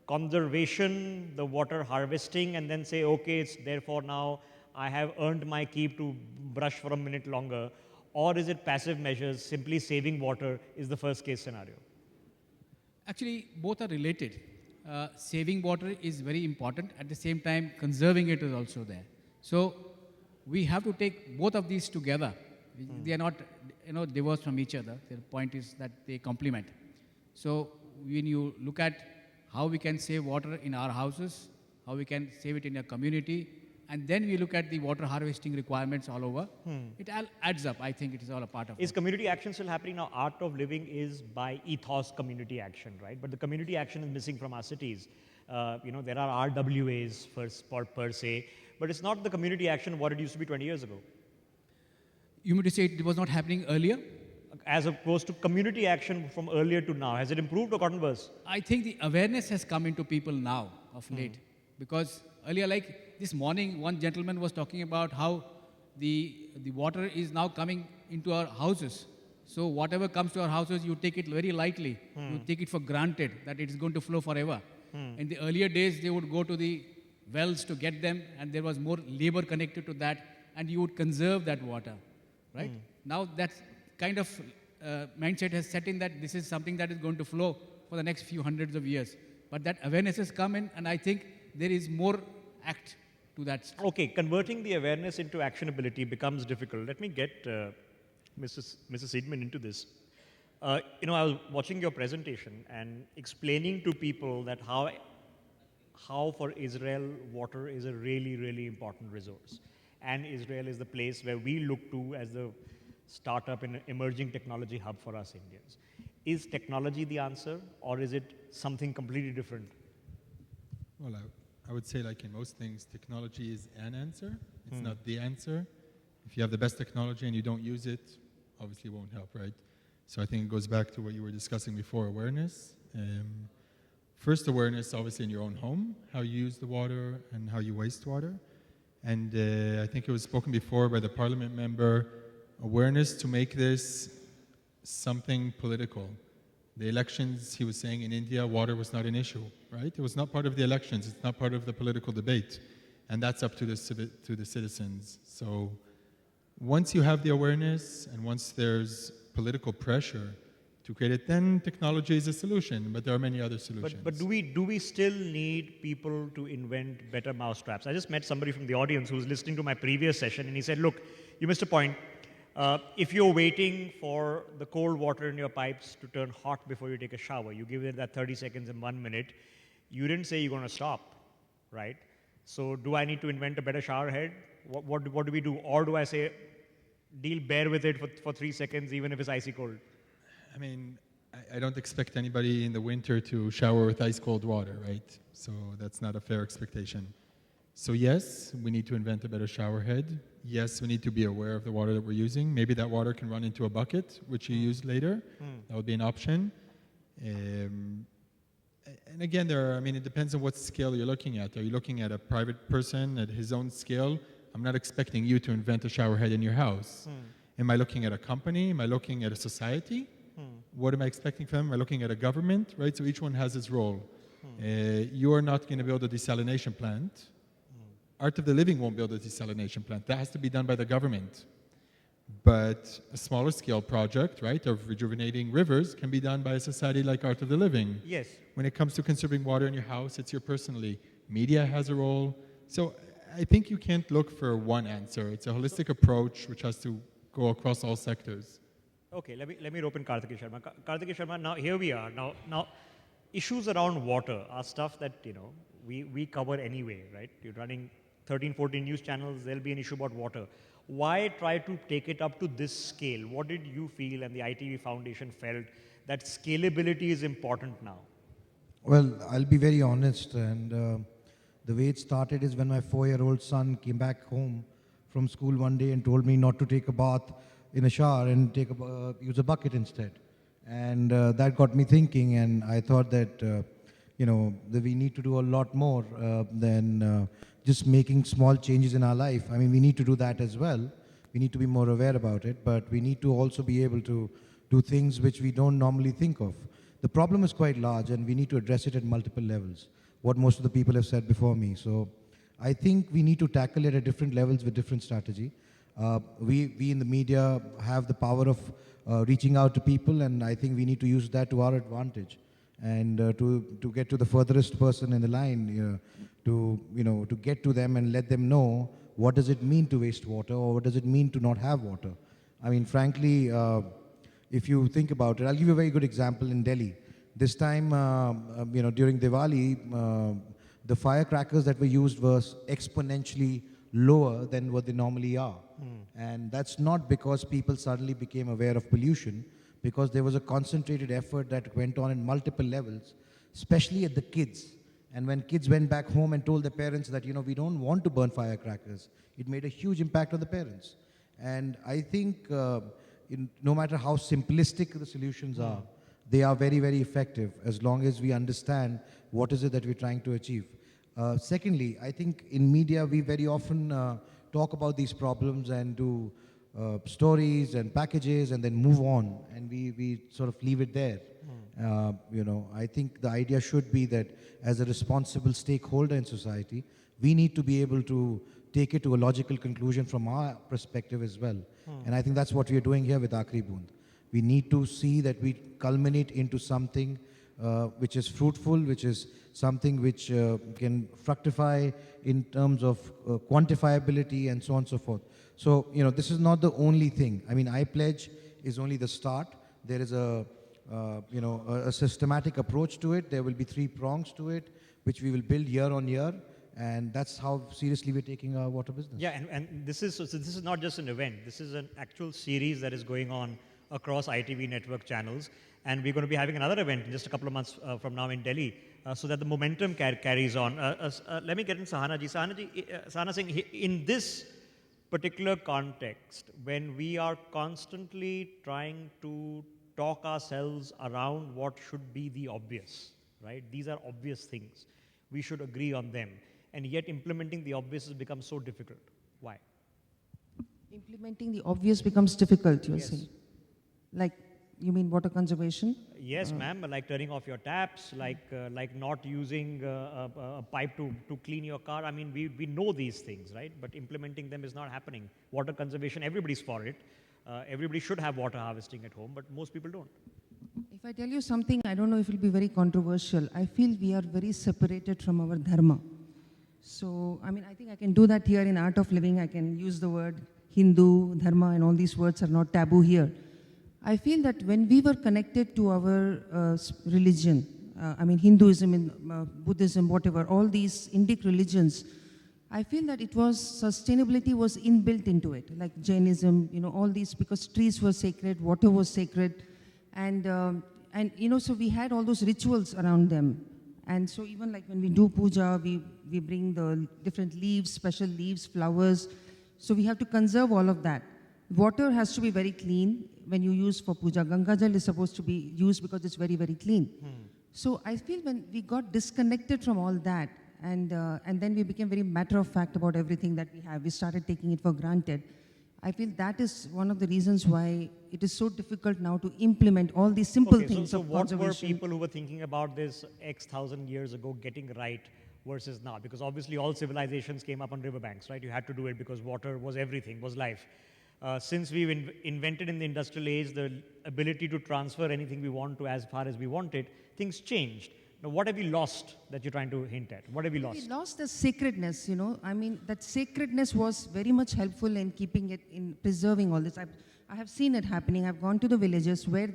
conservation, the water harvesting, and then say, okay, it's therefore now I have earned my keep to brush for a minute longer? Or is it passive measures, simply saving water is the first case scenario? Actually, both are related. Saving water is very important. At the same time, conserving it is also there. So we have to take both of these together. They are not, diverse from each other. The point is that they complement. So when you look at how we can save water in our houses, how we can save it in a community, and then we look at the water harvesting requirements all over, it all adds up. I think it is all a part of it. Is community action still happening now? Art of living is by ethos community action, right? But the community action is missing from our cities. There are RWAs per se, but it's not the community action what it used to be 20 years ago. You mean to say it was not happening earlier? As opposed to community action from earlier to now. Has it improved or gotten worse? I think the awareness has come into people now of late. Because earlier, like this morning, one gentleman was talking about how the water is now coming into our houses. So whatever comes to our houses, you take it very lightly. You take it for granted that it is going to flow forever. In the earlier days, they would go to the wells to get them, and there was more labor connected to that, and you would conserve that water, right? Now that kind of mindset has set in that this is something that is going to flow for the next few hundreds of years. But that awareness has come in, and I think there is more act to that. Okay, converting the awareness into actionability becomes difficult. Let me get Mrs. Seidman into this. I was watching your presentation and explaining to people that how for Israel water is a really, really important resource. And Israel is the place where we look to as the startup and emerging technology hub for us Indians. Is technology the answer, or is it something completely different? Well, I would say, like in most things, technology is an answer. It's not the answer. If you have the best technology and you don't use it, obviously it won't help, right? So I think it goes back to what you were discussing before, awareness. First, awareness, obviously, in your own home, how you use the water and how you waste water. And I think it was spoken before by the parliament member, awareness to make this something political. The elections, he was saying, in India, water was not an issue, right? It was not part of the elections. It's not part of the political debate. And that's up to the citizens. So once you have the awareness and once there's political pressure to create it, then technology is a solution, but there are many other solutions. But do we still need people to invent better mousetraps? I just met somebody from the audience who was listening to my previous session, and he said, look, you missed a point. If you're waiting for the cold water in your pipes to turn hot before you take a shower, you give it that 30 seconds and 1 minute, you didn't say you're going to stop, right? So do I need to invent a better shower head? What do we do? Or do I say, bear with it for 3 seconds, even if it's icy cold? I mean, I don't expect anybody in the winter to shower with ice cold water, right? So that's not a fair expectation. So yes, we need to invent a better shower head. Yes, we need to be aware of the water that we're using. Maybe that water can run into a bucket, which you use later. That would be an option. And again, it depends on what scale you're looking at. Are you looking at a private person at his own scale? I'm not expecting you to invent a shower head in your house. Am I looking at a company? Am I looking at a society? What am I expecting from them? Am I looking at a government? Right? So each one has its role. You are not going to build a desalination plant. Art of the Living won't build a desalination plant. That has to be done by the government. But a smaller scale project, right, of rejuvenating rivers can be done by a society like Art of the Living. Yes. When it comes to conserving water in your house, it's your personally. Media has a role. So I think you can't look for one answer. It's a holistic approach which has to go across all sectors. Okay, let me open Karthikeya Sharma. Karthikeya Sharma, now here we are. Now, issues around water are stuff that, we cover anyway, right? You're running 13, 14 news channels, there'll be an issue about water. Why try to take it up to this scale? What did you feel and the ITV Foundation felt that scalability is important now? Well, I'll be very honest, and the way it started is when my 4-year-old son came back home from school one day and told me not to take a bath in a shower and use a bucket instead. And that got me thinking, and I thought that, that we need to do a lot more than just making small changes in our life. I mean, we need to do that as well. We need to be more aware about it, but we need to also be able to, do things which we don't normally think of. The problem is quite large, and we need to address it at multiple levels, what most of the people have said before me. So I think we need to tackle it at different levels with different strategy. We in the media have the power of reaching out to people, and I think we need to use that to our advantage, and to get to the furthest person in the line, to get to them and let them know what does it mean to waste water, or what does it mean to not have water. I mean, frankly, if you think about it, I'll give you a very good example in Delhi. This time, during Diwali, the firecrackers that were used were exponentially lower than what they normally are. And that's not because people suddenly became aware of pollution, because there was a concentrated effort that went on in multiple levels, especially at the kids. And when kids went back home and told their parents that, we don't want to burn firecrackers, it made a huge impact on the parents. And I think no matter how simplistic the solutions are, they are very, very effective as long as we understand what is it that we're trying to achieve. Secondly, I think in media we very often talk about these problems and do stories and packages and then move on, and we sort of leave it there. I think the idea should be that as a responsible stakeholder in society, we need to be able to take it to a logical conclusion from our perspective as well. And I think that's what we are doing here with Aakhri Boondh. We need to see that we culminate into something which is fruitful, which is something which can fructify in terms of quantifiability and so on and so forth. So, this is not the only thing. I mean, I Pledge is only the start. There is a systematic approach to it. There will be 3 prongs to it, which we will build year on year. And that's how seriously we're taking our water business. Yeah, and this is not just an event. This is an actual series that is going on across ITV network channels. And we're going to be having another event in just a couple of months from now in Delhi, so that the momentum carries on. Let me get in Sahana ji. Sahana Singh, in this particular context, when we are constantly trying to talk ourselves around what should be the obvious, right? These are obvious things. We should agree on them. And yet implementing the obvious has become so difficult. Why? Implementing the obvious becomes difficult, you're saying? Like, you mean water conservation? Yes, ma'am, like turning off your taps, like not using a pipe to clean your car. I mean, we know these things, right? But implementing them is not happening. Water conservation, everybody's for it. Everybody should have water harvesting at home, but most people don't. If I tell you something, I don't know if it will be very controversial. I feel we are very separated from our dharma. So, I mean, I think I can do that here in Art of Living. I can use the word Hindu, dharma, and all these words are not taboo here. I feel that when we were connected to our religion, I mean, Hinduism, Buddhism, whatever, all these Indic religions, I feel that sustainability was inbuilt into it, like Jainism, all these, because trees were sacred, water was sacred, and so we had all those rituals around them. And so even like when we do puja, we bring the different leaves, special leaves, flowers. So we have to conserve all of that. Water has to be very clean when you use for puja. Ganga Jal is supposed to be used because it's very, very clean. So I feel when we got disconnected from all that, and then we became very matter-of-fact about everything that we have, we started taking it for granted. I feel that is one of the reasons why it is so difficult now to implement all these simple things of what conservation. were people who were thinking about this X thousand years ago getting right versus now? Because obviously all civilizations came up on riverbanks, right? You had to do it because water was everything, was life. Since we've invented in the industrial age the ability to transfer anything we want to as far as we want it, things changed. Now, what have we lost that you're trying to hint at? What have we lost? We lost the sacredness, I mean, that sacredness was very much helpful in keeping it, in preserving all this. I have seen it happening. I've gone to the villages where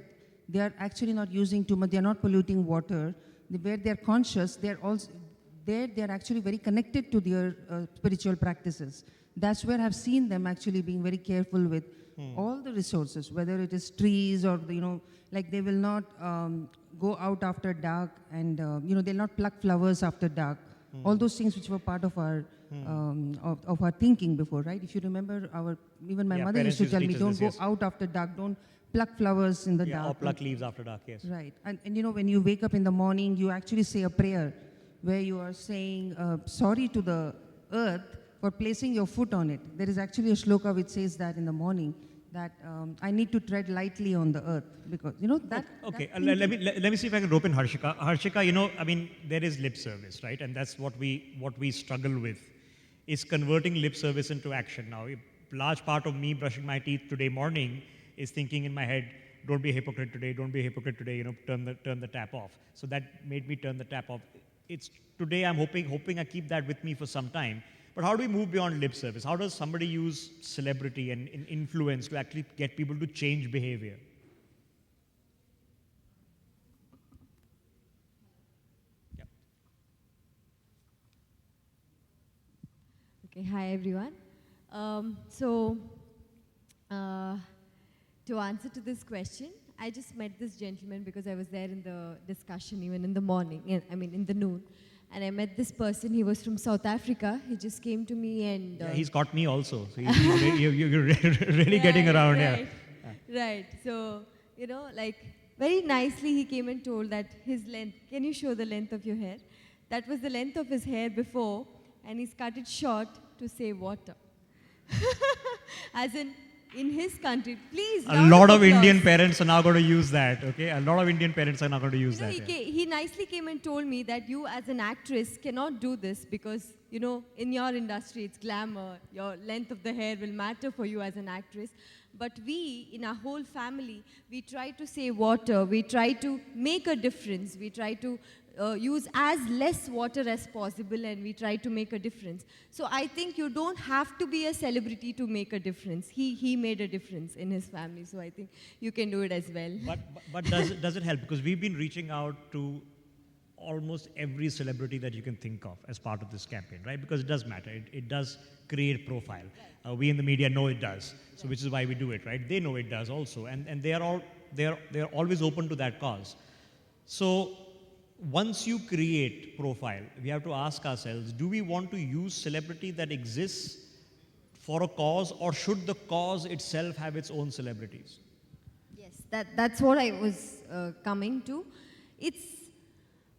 they are actually not using too much, they are not polluting water. Where they are conscious, they are also, they are actually very connected to their spiritual practices. That's where I've seen them actually being very careful with all the resources, whether it is trees or, like they will not go out after dark and, they'll not pluck flowers after dark. All those things which were part of our of our thinking before, right? If you remember, even my mother used to tell me, don't go out after dark, don't pluck flowers in the dark. Or pluck leaves after dark, yes. Right. And when you wake up in the morning, you actually say a prayer where you are saying sorry to the earth for placing your foot on it. There is actually a shloka which says that in the morning, that I need to tread lightly on the earth because, that. Okay, that let thinking- me see if I can rope in Harshika. Harshika, I mean, there is lip service, right? And that's what we struggle with, is converting lip service into action. Now, a large part of me brushing my teeth today morning is thinking in my head, don't be a hypocrite today, don't be a hypocrite today, turn the tap off. So that made me turn the tap off. It's today I'm hoping I keep that with me for some time. But how do we move beyond lip service? How does somebody use celebrity and influence to actually get people to change behavior? Okay, hi everyone. To answer to this question, I just met this gentleman because I was there in the discussion even in the morning, in the noon. And I met this person, he was from South Africa. He just came to me and... Yeah, he's got me also. So you're really getting around here. Right. So, very nicely he came and told that his length, can you show the length of your hair? That was the length of his hair before, and he's cut it short to save water. As in his country, please. A lot of Indian parents are now going to use that, okay? A lot of Indian parents are now going to use that. He nicely came and told me that you as an actress cannot do this because, in your industry it's glamour, your length of the hair will matter for you as an actress. But we, in our whole family, we try to save water, we try to make a difference, we try to use as less water as possible, and we try to make a difference. So I think you don't have to be a celebrity to make a difference. He made a difference in his family, so I think you can do it as well. But does it help? Because we've been reaching out to almost every celebrity that you can think of as part of this campaign, right? Because it does matter. It does create profile. We in the media know it does, so which is why we do it, right? They know it does also, and they are always open to that cause. So once you create profile, we have to ask ourselves, do we want to use celebrity that exists for a cause, or should the cause itself have its own celebrities? Yes, that's what I was coming to. It's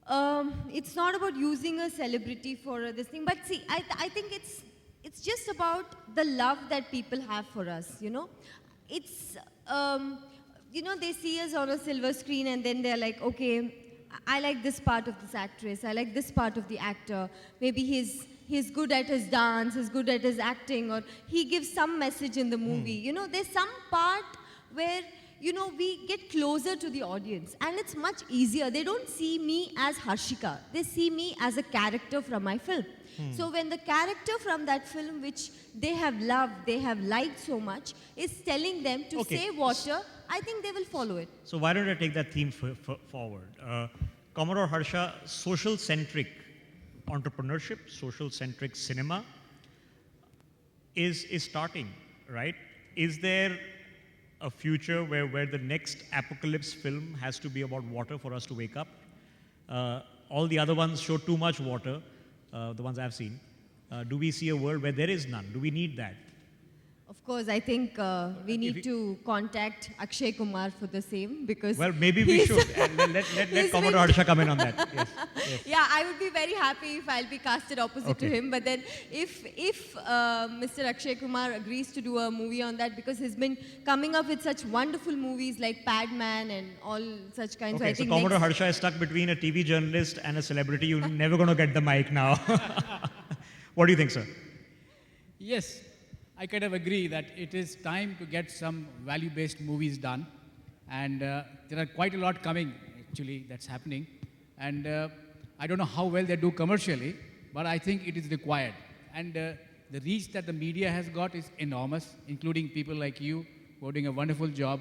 not about using a celebrity for this thing, but see, I think it's just about the love that people have for us, It's, they see us on a silver screen and then they're like, okay, I like this part of this actress, I like this part of the actor. Maybe he's good at his dance, he's good at his acting, or he gives some message in the movie. There's some part where, we get closer to the audience and it's much easier. They don't see me as Harshika, they see me as a character from my film. So when the character from that film, which they have loved, they have liked so much, is telling them to save water, I think they will follow it. So why don't I take that theme forward? Commodore Harsha, social-centric entrepreneurship, social-centric cinema is starting, right? Is there a future where the next apocalypse film has to be about water for us to wake up? All the other ones show too much water, the ones I've seen. Do we see a world where there is none? Do we need that? Of course, I think we need to contact Akshay Kumar for the same, because... Well, maybe we should. Let Commodore Harsha come in on that. Yes. Yeah, I would be very happy if I'll be casted opposite to him. But then if Mr. Akshay Kumar agrees to do a movie on that, because he's been coming up with such wonderful movies like Padman and all such kinds. Okay, I think so Commodore Harsha is stuck between a TV journalist and a celebrity. You're never going to get the mic now. What do you think, sir? Yes, I kind of agree that it is time to get some value-based movies done. And there are quite a lot coming, actually, that's happening. And I don't know how well they do commercially, but I think it is required. And the reach that the media has got is enormous, including people like you who are doing a wonderful job.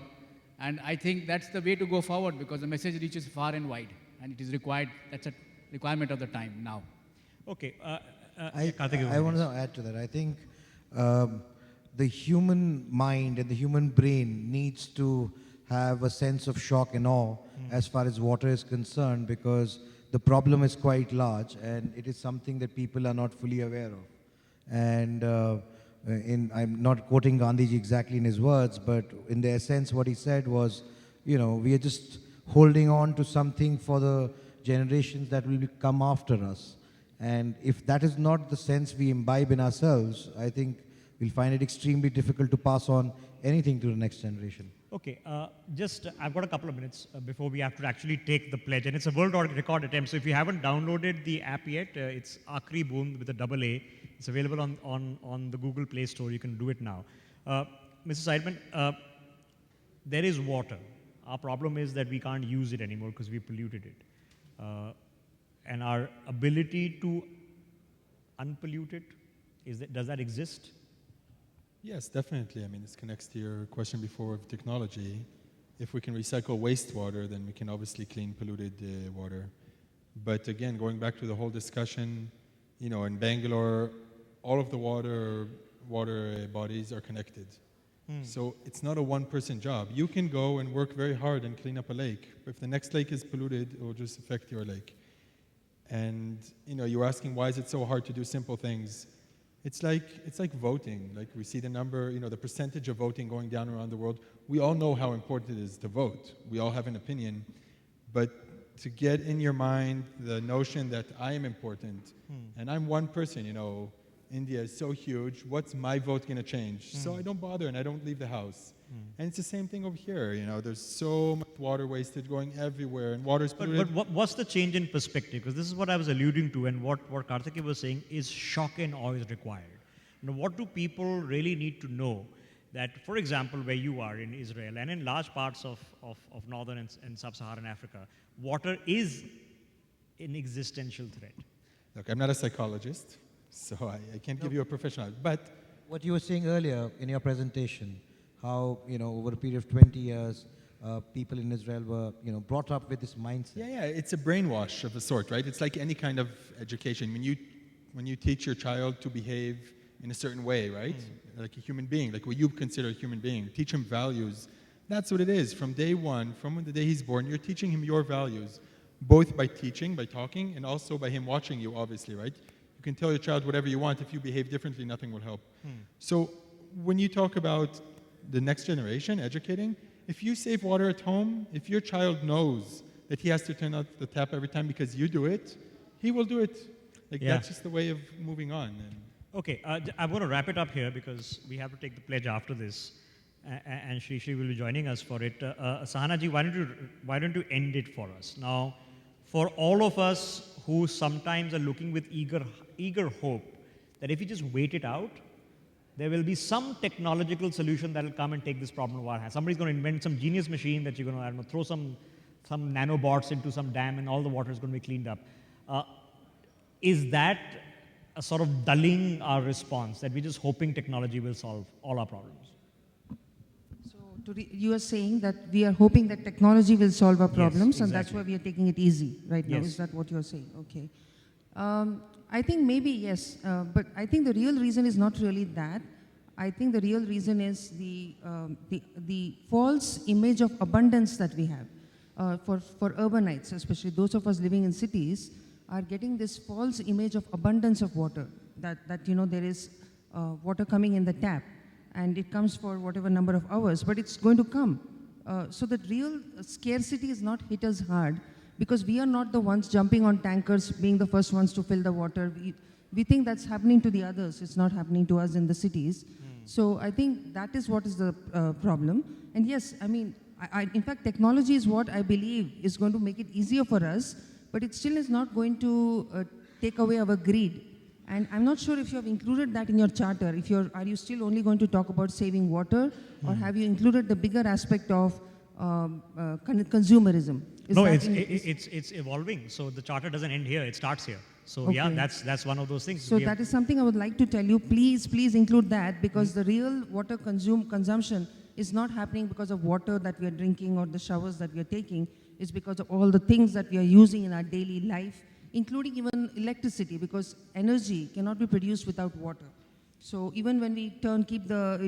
And I think that's the way to go forward, because the message reaches far and wide. And it is required, that's a requirement of the time now. Okay. I want to add to that. I think the human mind and the human brain needs to have a sense of shock and awe as far as water is concerned, because the problem is quite large and it is something that people are not fully aware of. And I'm not quoting Gandhiji exactly in his words, but in the essence what he said was, we are just holding on to something for the generations that will come after us. And if that is not the sense we imbibe in ourselves, I think we'll find it extremely difficult to pass on anything to the next generation. Okay, I've got a couple of minutes before we have to actually take the pledge. And it's a world record attempt. So if you haven't downloaded the app yet, it's Aakhri Boondh with a double A. It's available on the Google Play Store. You can do it now. Mrs. Seidman, there is water. Our problem is that we can't use it anymore because we polluted it. And our ability to unpollute it, does that exist? Yes, definitely. I mean, this connects to your question before of technology. If we can recycle wastewater, then we can obviously clean polluted water. But again, going back to the whole discussion, you know, in Bangalore, all of the water bodies are connected. So it's not a one-person job. You can go and work very hard and clean up a lake. But if the next lake is polluted, it will just affect your lake. And you know, you're asking why is it so hard to do simple things? It's like voting. Like we see the number, you know, the percentage of voting going down around the world. We all know how important it is to vote. We all have an opinion. But to get in your mind the notion that I am important and I'm one person, you know, India is so huge, what's my vote going to change? So I don't bother and I don't leave the house. And it's the same thing over here, you know, there's so much water wastage going everywhere and water's polluted. But what's the change in perspective? Because this is what I was alluding to, and what Karthikeya was saying is shock and awe is required. You know, what do people really need to know? That, for example, where you are in Israel and in large parts of northern and sub-Saharan Africa, water is an existential threat. Look, I'm not a psychologist, so I can't give you a professional, but what you were saying earlier in your presentation, how, you know, over a period of 20 years, people in Israel were, you know, brought up with this mindset. Yeah, it's a brainwash of a sort, right? It's like any kind of education. When you teach your child to behave in a certain way, right? Like a human being, like what you consider a human being, teach him values. That's what it is. From day one, from the day he's born, you're teaching him your values, both by teaching, by talking, and also by him watching you, obviously, right? You can tell your child whatever you want. If you behave differently, nothing will help. So when you talk about the next generation, educating, if you save water at home, if your child knows that he has to turn out the tap every time because you do it, he will do it. Like that's just the way of moving on. Okay, I want to wrap it up here because we have to take the pledge after this, and Shri will be joining us for it. Sahanaji, why don't you end it for us? Now, for all of us who sometimes are looking with eager hope that if we just wait it out, there will be some technological solution that will come and take this problem of our hands. Somebody's going to invent some genius machine that you're going to, I don't know, throw some nanobots into some dam and all the water is going to be cleaned up. Is that a sort of dulling our response, that we're just hoping technology will solve all our problems? So you are saying that we are hoping that technology will solve our problems, and that's why we are taking it easy right now. Is that what you're saying? Okay. I think maybe yes, but I think the real reason is not really that. I think the real reason is the false image of abundance that we have. For urbanites, especially those of us living in cities, are getting this false image of abundance of water, that you know, there is water coming in the tap and it comes for whatever number of hours, but it's going to come. So that real scarcity is not hit us hard because we are not the ones jumping on tankers, being the first ones to fill the water. We think that's happening to the others. It's not happening to us in the cities. So I think that is what is the problem. And yes, I mean, in fact, technology is what I believe is going to make it easier for us, but it still is not going to take away our greed. And I'm not sure if you have included that in your charter. Are you still only going to talk about saving water, or have you included the bigger aspect of consumerism? No, it's evolving. So the charter doesn't end here; it starts here. So yeah, that's one of those things. So that is something I would like to tell you. Please include that, because the real water consumption is not happening because of water that we are drinking or the showers that we are taking. It's because of all the things that we are using in our daily life, including even electricity, because energy cannot be produced without water. So even when we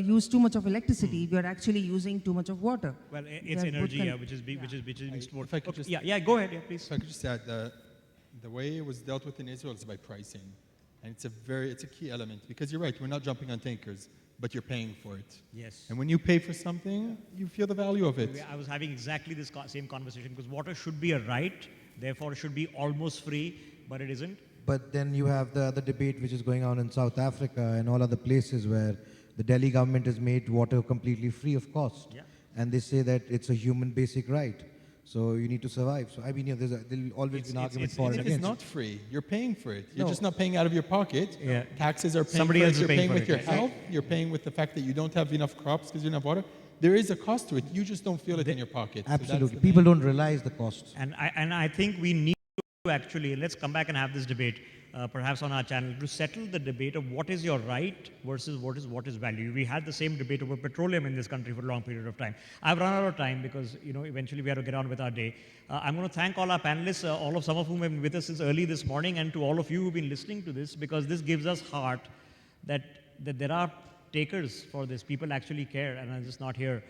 use too much of electricity, we are actually using too much of water. Well, it's energy, which is being stored. If I could just, go ahead, please. If I could just add, the way it was dealt with in Israel is by pricing, and it's a key element, because you're right, we're not jumping on tankers, but you're paying for it. Yes. And when you pay for something, you feel the value of it. I was having exactly this same conversation, because water should be a right, therefore it should be almost free, but it isn't. But then you have the other debate which is going on in South Africa and all other places where the Delhi government has made water completely free of cost. Yeah. And they say that it's a human basic right. So you need to survive. So I mean, there'll always be an argument for and It's against. not free. You're paying for it. You're No. just not paying out of your pocket. Yeah. Taxes are paying Somebody for else it. is You're paying paying for with it, your yeah. health. You're paying with the fact that you don't have enough crops because you don't have water. There is a cost to it. You just don't feel it in your pocket. So that's Absolutely. the People don't realize the costs. And I think we need to actually, let's come back and have this debate, perhaps on our channel, to settle the debate of what is your right versus what is value. We had the same debate over petroleum in this country for a long period of time. I've run out of time because, eventually we have to get on with our day. I'm going to thank all our panelists, some of whom have been with us since early this morning, and to all of you who've been listening to this, because this gives us heart that there are takers for this. People actually care, and I'm just not here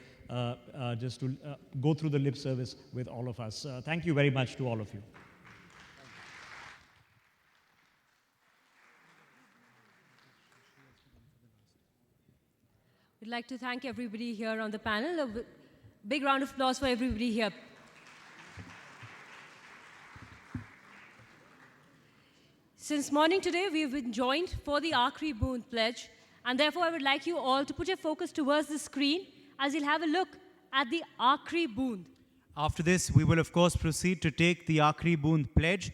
just to go through the lip service with all of us. Thank you very much to all of you. We'd like to thank everybody here on the panel. A big round of applause for everybody here. Since morning today, we have been joined for the Aakhri Boondh pledge, and therefore I would like you all to put your focus towards the screen as you'll have a look at the Aakhri Boondh. After this, we will of course proceed to take the Aakhri Boondh pledge.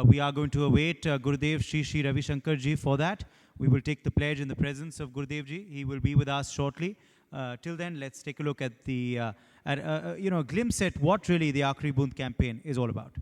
We are going to await Gurudev Shri Ravi Shankar ji for that. We will take the pledge in the presence of Gurudev ji. He will be with us shortly. Till then, let's take a look at a glimpse at what really the Aakhri Boondh campaign is all about.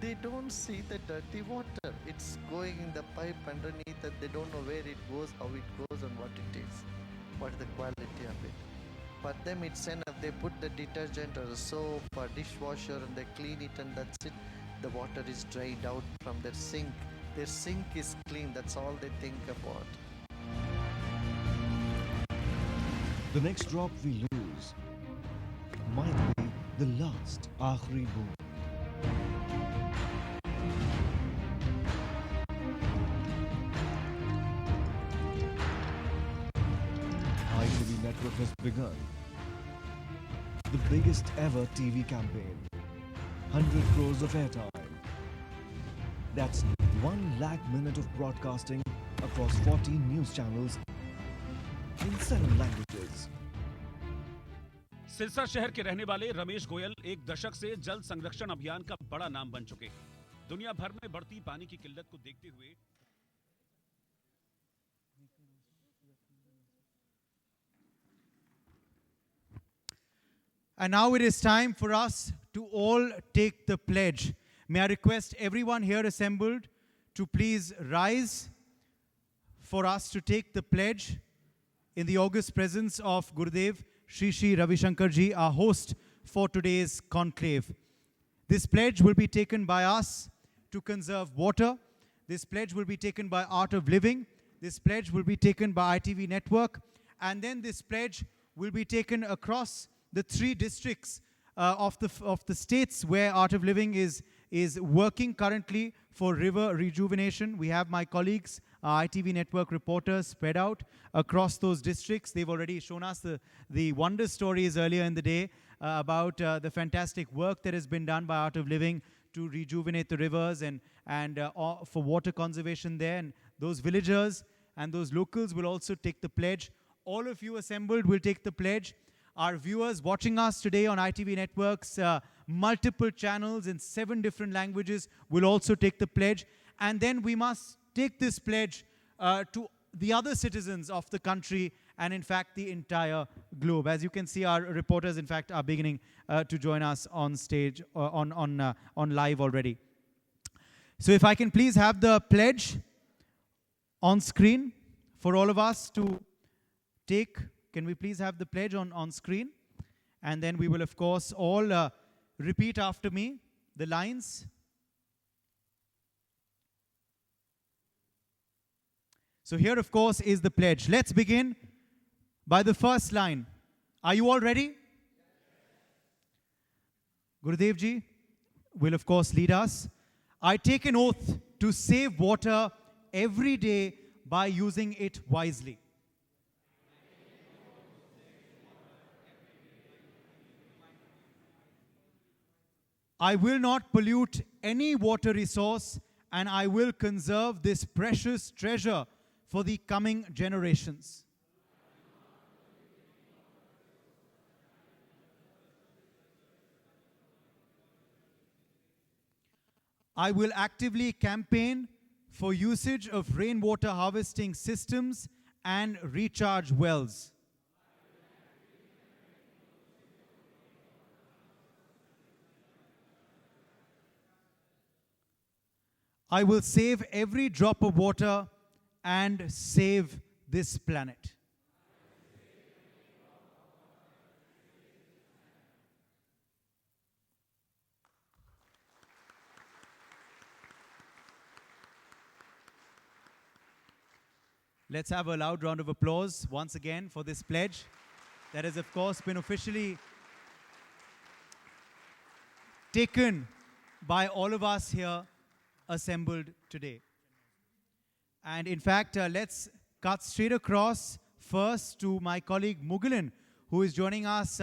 They don't see the dirty water. It's going in the pipe underneath and they don't know where it goes, how it goes and what it is. What is the quality of it. For them it's enough. They put the detergent or the soap or dishwasher and they clean it and that's it. The water is dried out from their sink. Their sink is clean. That's all they think about. The next drop we lose might be the last Aakhri Boondh. ITV network has begun. The biggest ever TV campaign. 100 crores of airtime. That's 1 lakh minute of broadcasting across 14 news channels in 7 languages. Sirsa शहर के रहने वाले रमेश गोयल एक दशक से जल संरक्षण अभियान का बड़ा नाम बन चुके हैं। दुनिया भर में बढ़ती पानी की किल्लत को देखते हुए And now it is time for us to all take the pledge. May I request everyone here assembled to please rise for us to take the pledge in the august presence of Gurudev, Shri Ravi Shankar ji, our host for today's conclave. This pledge will be taken by us to conserve water. This pledge will be taken by Art of Living. This pledge will be taken by ITV Network. And then this pledge will be taken across the 3 districts of the states where Art of Living is working currently for river rejuvenation. We have my colleagues, ITV Network reporters spread out across those districts. They've already shown us the wonder stories earlier in the day about the fantastic work that has been done by Art of Living to rejuvenate the rivers and for water conservation there. And those villagers and those locals will also take the pledge. All of you assembled will take the pledge. Our viewers watching us today on ITV Network's multiple channels in 7 different languages will also take the pledge. And then we must take this pledge to the other citizens of the country and, in fact, the entire globe. As you can see, our reporters, in fact, are beginning to join us on stage, on live already. So if I can please have the pledge on screen for all of us to take. Can we please have the pledge on screen? And then we will, of course, all repeat after me the lines. So here, of course, is the pledge. Let's begin by the first line. Are you all ready? Gurudev ji will, of course, lead us. I take an oath to save water every day by using it wisely. I will not pollute any water resource, and I will conserve this precious treasure for the coming generations. I will actively campaign for usage of rainwater harvesting systems and recharge wells. I will save every drop of water and save this planet. Let's have a loud round of applause once again for this pledge that has, of course, been officially taken by all of us here assembled today. And in fact, let's cut straight across first to my colleague Mugilan, who is joining us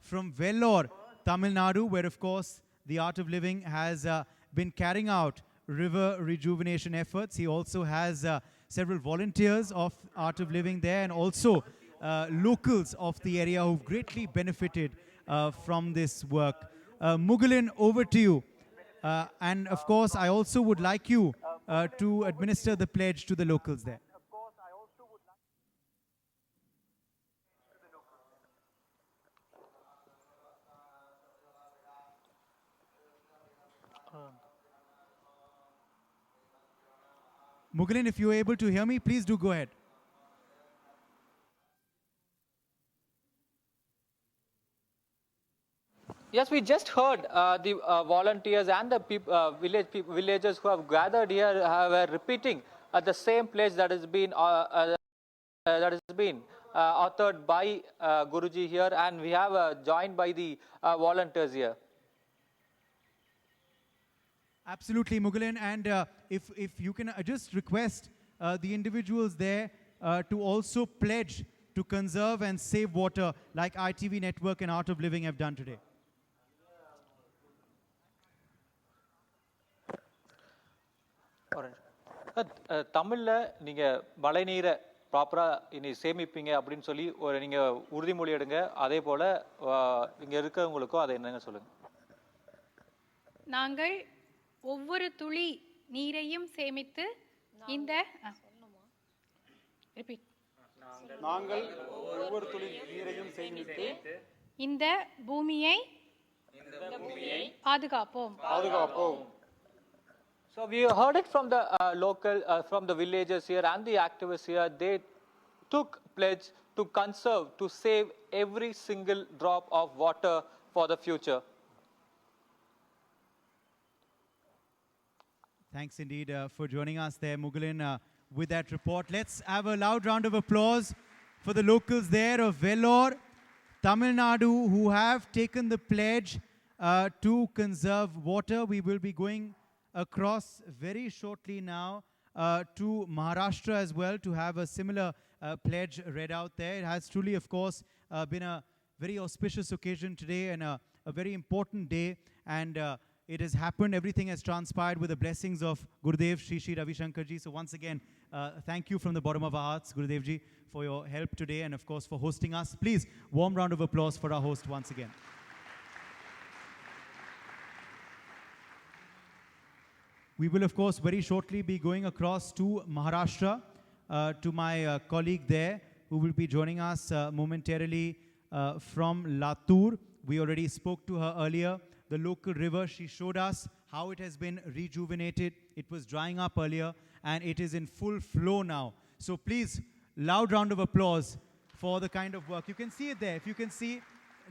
from Vellore, Tamil Nadu, where, of course, the Art of Living has been carrying out river rejuvenation efforts. He also has several volunteers of Art of Living there and also locals of the area who've greatly benefited from this work. Mugilan, over to you. And of course, I also would like you to administer the pledge to the locals there. Mugilan, if you're able to hear me, please do go ahead. Yes, we just heard the volunteers and the villagers who have gathered here were repeating the same pledge that has been authored by Guruji here, and we have joined by the volunteers here. Absolutely, Mughalen. And if you can just request the individuals there to also pledge to conserve and save water like ITV Network and Art of Living have done today. தமிழ்ல நீங்க மழைநீரை ப்ராப்பரா இனி சேமிப்பீங்க அப்படின்னு சொல்லி ஒரு நீங்க உறுதிமொழி எடுங்க. அதே போல இங்க இருக்கிறவங்களுக்கும் அதை என்னங்க சொல்லுங்க. நாங்கள் ஒவ்வொரு துளி நீரையும் சேமித்து இந்த நாங்கள் ஒவ்வொரு துளி நீரையும் சேமித்து இந்த பூமியை பாதுகாப்போம். So we heard it from the local, from the villagers here and the activists here. They took pledge to conserve, to save every single drop of water for the future. Thanks indeed for joining us there, Mughalen, with that report. Let's have a loud round of applause for the locals there of Vellore, Tamil Nadu, who have taken the pledge to conserve water. We will be going across very shortly now to Maharashtra as well to have a similar pledge read out there. It has truly, of course, been a very auspicious occasion today and a very important day. And it has happened, everything has transpired with the blessings of Gurudev, Shri Ravi Shankar ji. So once again, thank you from the bottom of our hearts, Gurudev ji, for your help today and of course for hosting us. Please, warm round of applause for our host once again. We will, of course, very shortly be going across to Maharashtra, to my colleague there, who will be joining us momentarily from Latur. We already spoke to her earlier. The local river, she showed us how it has been rejuvenated. It was drying up earlier, and it is in full flow now. So please, loud round of applause for the kind of work. You can see it there. If you can see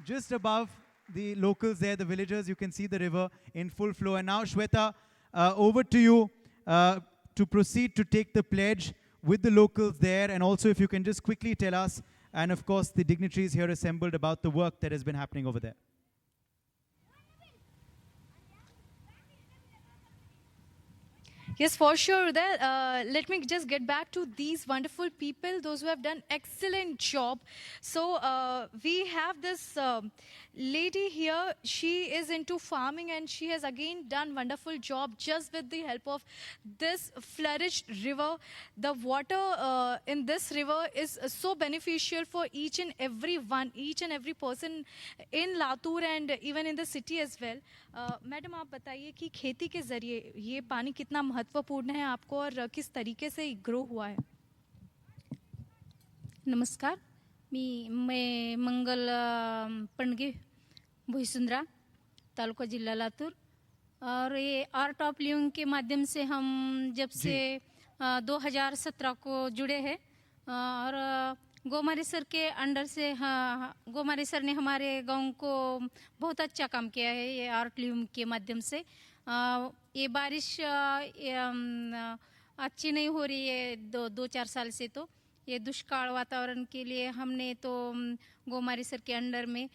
just above the locals there, the villagers, you can see the river in full flow. And now, Shweta, over to you to proceed to take the pledge with the locals there, and also if you can just quickly tell us, and of course the dignitaries here assembled, about the work that has been happening over there. Yes, for sure. Let me just get back to these wonderful people, those who have done excellent job. So we have this lady here. She is into farming, and she has again done wonderful job just with the help of this flourished river. The water in this river is so beneficial for each and every one, each and every person in Latur and even in the city as well. Madam आप बताइए कि खेती के जरिए ये पानी कितना महत्वपूर्ण है आपको और किस तरीके से ग्रो हुआ है. नमस्कार, मैं मंगल पणगे भुईसुंद्रा तालुका जिला लातूर और ये आर्ट ऑफ लिविंग के माध्यम से हम जब से 2017 को जुड़े हैं और गोमारी सर के अंडर से गोमारी सर ने हमारे गांव को बहुत अच्छा काम किया है ये आर्ट लिविंग के माध्यम से. ये बारिश अच्छी नहीं हो रही है दो चार साल से, तो ये दुष्काल वातावरण के लिए हमने तो गोमारी सर के अंडर में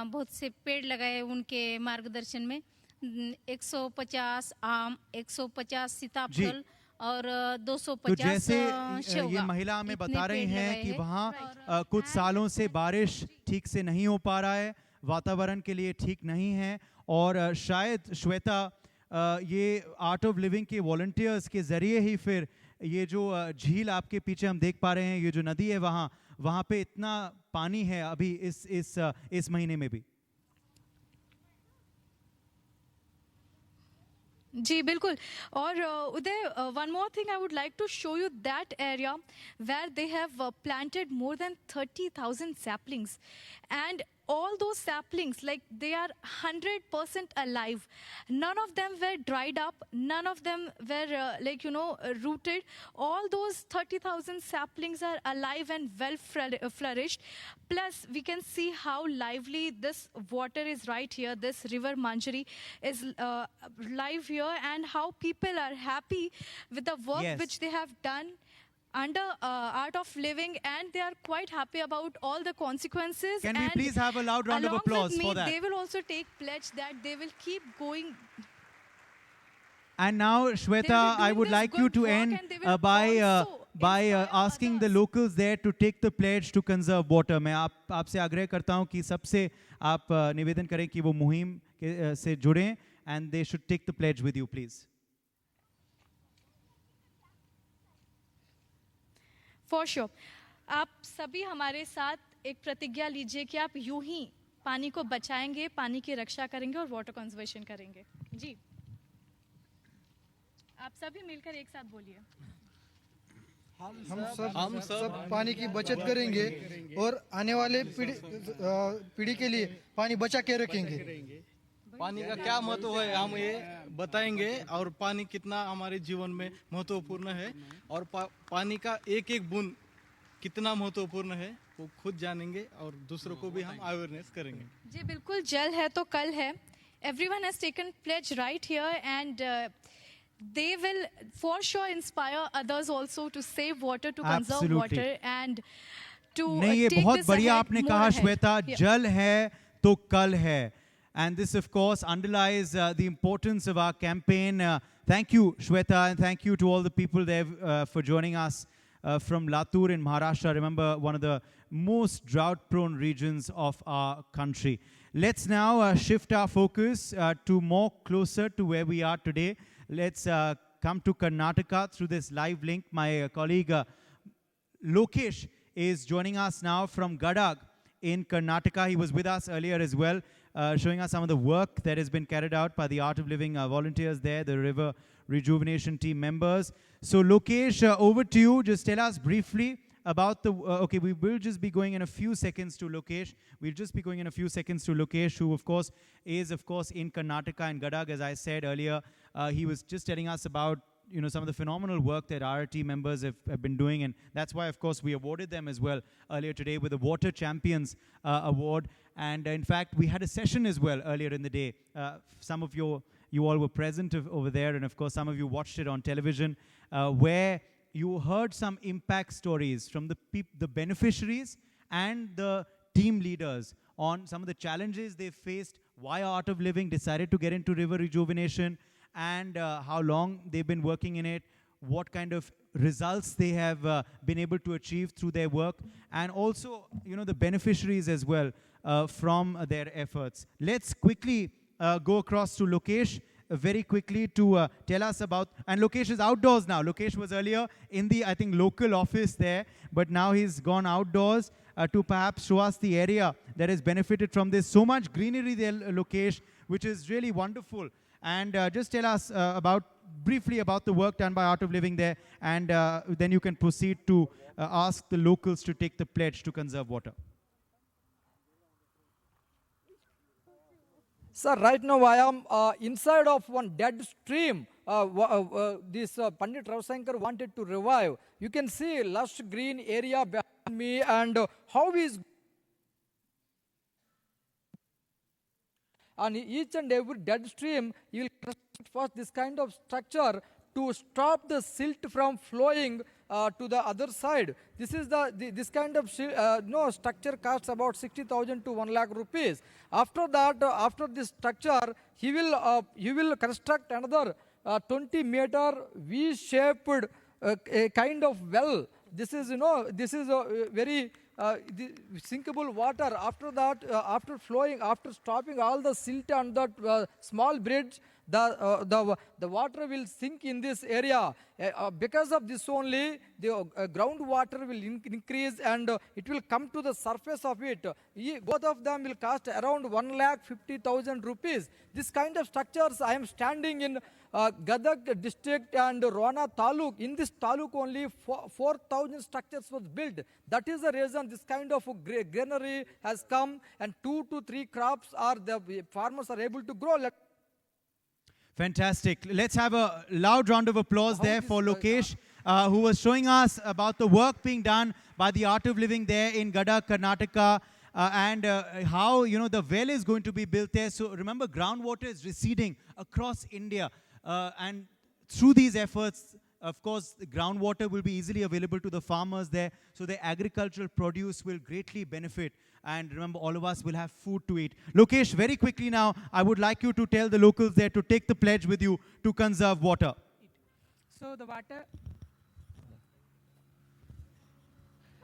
बहुत से पेड़ लगाए. उनके मार्गदर्शन में 150 आम, 150 सीताफल और 250 तो जैसे ये महिला हमें बता रही हैं कि वहाँ कुछ सालों से बारिश ठीक से नहीं हो पा रहा है, वातावरण के लिए ठीक नहीं है, और शायद श्वेता ये आर्ट ऑफ लिविंग के वॉलंटियर्स के ज़रिए ही फिर ये जो झील आपके पीछे हम देख पा रहे हैं, ये जो नदी है वहाँ पे इतना पानी है अभी इस महीने में भी. जी बिल्कुल. और उदय, one more thing I would like to show you that area where they have planted more than 30,000 saplings, and all those saplings, like, they are 100% alive. None of them were dried up, none of them were rooted. All those 30,000 saplings are alive and well flourished. Plus we can see how lively this water is right here. This river Manjari is live here, and how people are happy with the work which they have done. under Art of Living, and they are quite happy about all the consequences. Can we and please have a loud round of along applause with me, for that? they will also take pledge that they will keep going. And now, Shweta, I would like you to end by asking the locals there to take the pledge to conserve water. मैं आपसे आग्रह करता हूँ कि सबसे आप निवेदन करें कि वो मुहिम से जुड़ें, and they should take the pledge with you, please. For sure. आप सभी हमारे साथ एक प्रतिज्ञा लीजिए कि आप यूं ही पानी को बचाएंगे, पानी की रक्षा करेंगे और वाटर कंजर्वेशन करेंगे. जी. आप सभी मिलकर एक साथ बोलिए. हम सब पानी की बचत करेंगे और आने वाले पीढ़ी के लिए पानी बचा के रखेंगे. पानी का क्या महत्व है हम ये बताएंगे, और पानी कितना हमारे जीवन में महत्वपूर्ण है, और पानी का एक एक बूंद कितना महत्वपूर्ण है वो खुद जानेंगे और दूसरों को भी हम अवेयरनेस करेंगे. जी बिल्कुल, जल है तो कल है. Everyone has taken pledge right here, and they will for sure inspire others also to save water, to conserve water, and to नहीं, ये take बहुत this बढ़िया ahead, आपने more कहा ahead. श्वेता. Yeah. जल है तो कल है. And this, of course, underlies the importance of our campaign. Thank you, Shweta, and thank you to all the people there for joining us from Latur in Maharashtra. Remember, one of the most drought-prone regions of our country. Let's now shift our focus to more closer to where we are today. Let's come to Karnataka through this live link. My colleague Lokesh is joining us now from Gadag in Karnataka. He was with us earlier as well, showing us some of the work that has been carried out by the Art of Living volunteers there, the River Rejuvenation Team members. So Lokesh, over to you. Just tell us briefly about the, okay, we will just be going in a few seconds to Lokesh. We'll just be going in a few seconds to Lokesh, who of course is in Karnataka and Gadag, as I said earlier. He was just telling us about some of the phenomenal work that our team members have been doing, and that's why, of course, we awarded them as well earlier today with the Water Champions Award. And in fact, we had a session as well earlier in the day. Some of you all were present over there, and of course, some of you watched it on television, where you heard some impact stories from the beneficiaries and the team leaders on some of the challenges they faced, why Art of Living decided to get into river rejuvenation, and how long they've been working in it, what kind of results they have been able to achieve through their work, and also, the beneficiaries as well from their efforts. Let's quickly go across to Lokesh very quickly to tell us about, and Lokesh is outdoors now. Lokesh was earlier in the, I think, local office there, but now he's gone outdoors to perhaps show us the area that has benefited from this. So much greenery there, Lokesh, which is really wonderful. And just tell us briefly about the work done by Art of Living there, and then you can proceed to ask the locals to take the pledge to conserve water. Sir, right now I am inside of one dead stream. This Pandit Ravi Shankar wanted to revive. You can see lush green area behind me, and how is on each and every dead stream, you will construct first this kind of structure to stop the silt from flowing to the other side. This is this kind of structure costs about 60,000 to 1 lakh rupees. After that, after this structure, he will construct another 20-meter V-shaped kind of well. This is a very sinkable water. After that, after stopping all the silt on that small bridge, the water will sink in this area. Because of this only, the groundwater will increase, and it will come to the surface of it. Both of them will cost around 1,50,000 rupees. This kind of structures, I am standing in Gadag district and Rona Taluk. In this Taluk only 4,000 structures was built. That is the reason this kind of greenery has come, and 2 to 3 crops the farmers are able to grow. Fantastic. Let's have a loud round of applause there for Lokesh, who was showing us about the work being done by the Art of Living there in Gadag, Karnataka, and how the well is going to be built there. So remember, groundwater is receding across India, and through these efforts, Of course, the groundwater will be easily available to the farmers there, so the agricultural produce will greatly benefit. And remember, all of us will have food to eat. Lokesh, very quickly now, I would like you to tell the locals there to take the pledge with you to conserve water. So the water.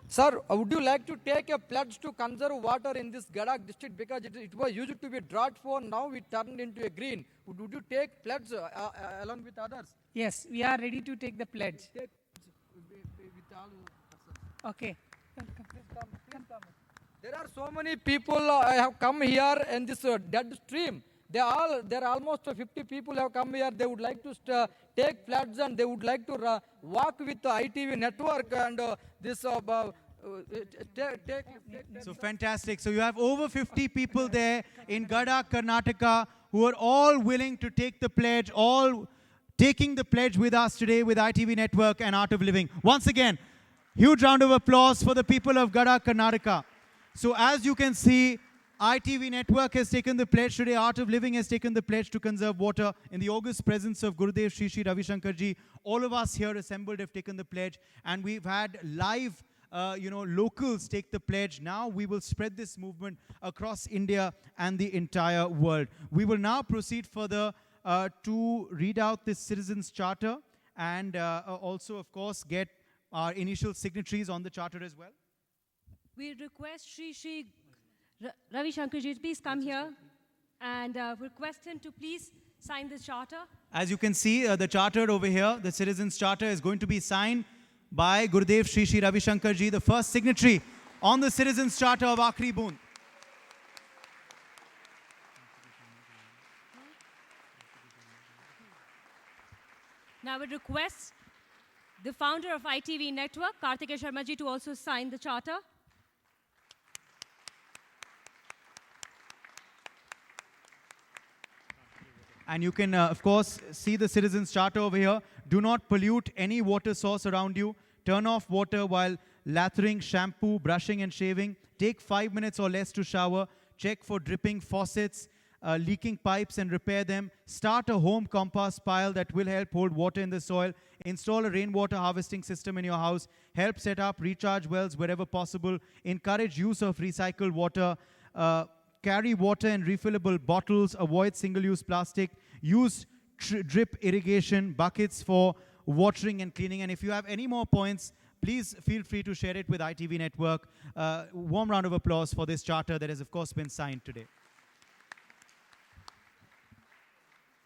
Sir, would you like to take a pledge to conserve water in this Gadak district, because it was used to be drought prone, now it turned into a green. Would you take pledge along with others? Yes, we are ready to take the pledge. Okay. There are so many people have come here in this dead stream. There are almost 50 people have come here. They would like to take pledge, and they would like to walk with the ITV network and this. So fantastic. So you have over 50 people there in Gadak, Karnataka, who are all willing to take the pledge, all taking the pledge with us today with ITV Network and Art of Living. Once again, huge round of applause for the people of Gadak, Karnataka. So as you can see, ITV Network has taken the pledge today. Art of Living has taken the pledge to conserve water in the august presence of Gurudev Shri Ravi Shankar ji. All of us here assembled have taken the pledge, and we've had live locals take the pledge. Now we will spread this movement across India and the entire world. We will now proceed further to read out this Citizens Charter and also, of course, get our initial signatories on the charter as well. We request Shri Ravi Shankar ji to please come here and request him to please sign this charter. As you can see, the charter over here, the Citizens Charter, is going to be signed by Gurudev Shri Ravi Shankar ji, the first signatory on the Citizens Charter of Aakhri Boondh. Now we request the founder of ITV Network, Kartikeya Sharma ji, to also sign the charter. And you can, of course, see the Citizens Charter over here. Do not pollute any water source around you. Turn off water while lathering, shampoo, brushing and shaving. Take 5 minutes or less to shower. Check for dripping faucets, leaking pipes and repair them. Start a home compost pile that will help hold water in the soil. Install a rainwater harvesting system in your house. Help set up recharge wells wherever possible. Encourage use of recycled water. Carry water in refillable bottles. Avoid single-use plastic. Use drip irrigation buckets for watering and cleaning. And if you have any more points, please feel free to share it with ITV Network. Warm round of applause for this charter that has, of course, been signed today.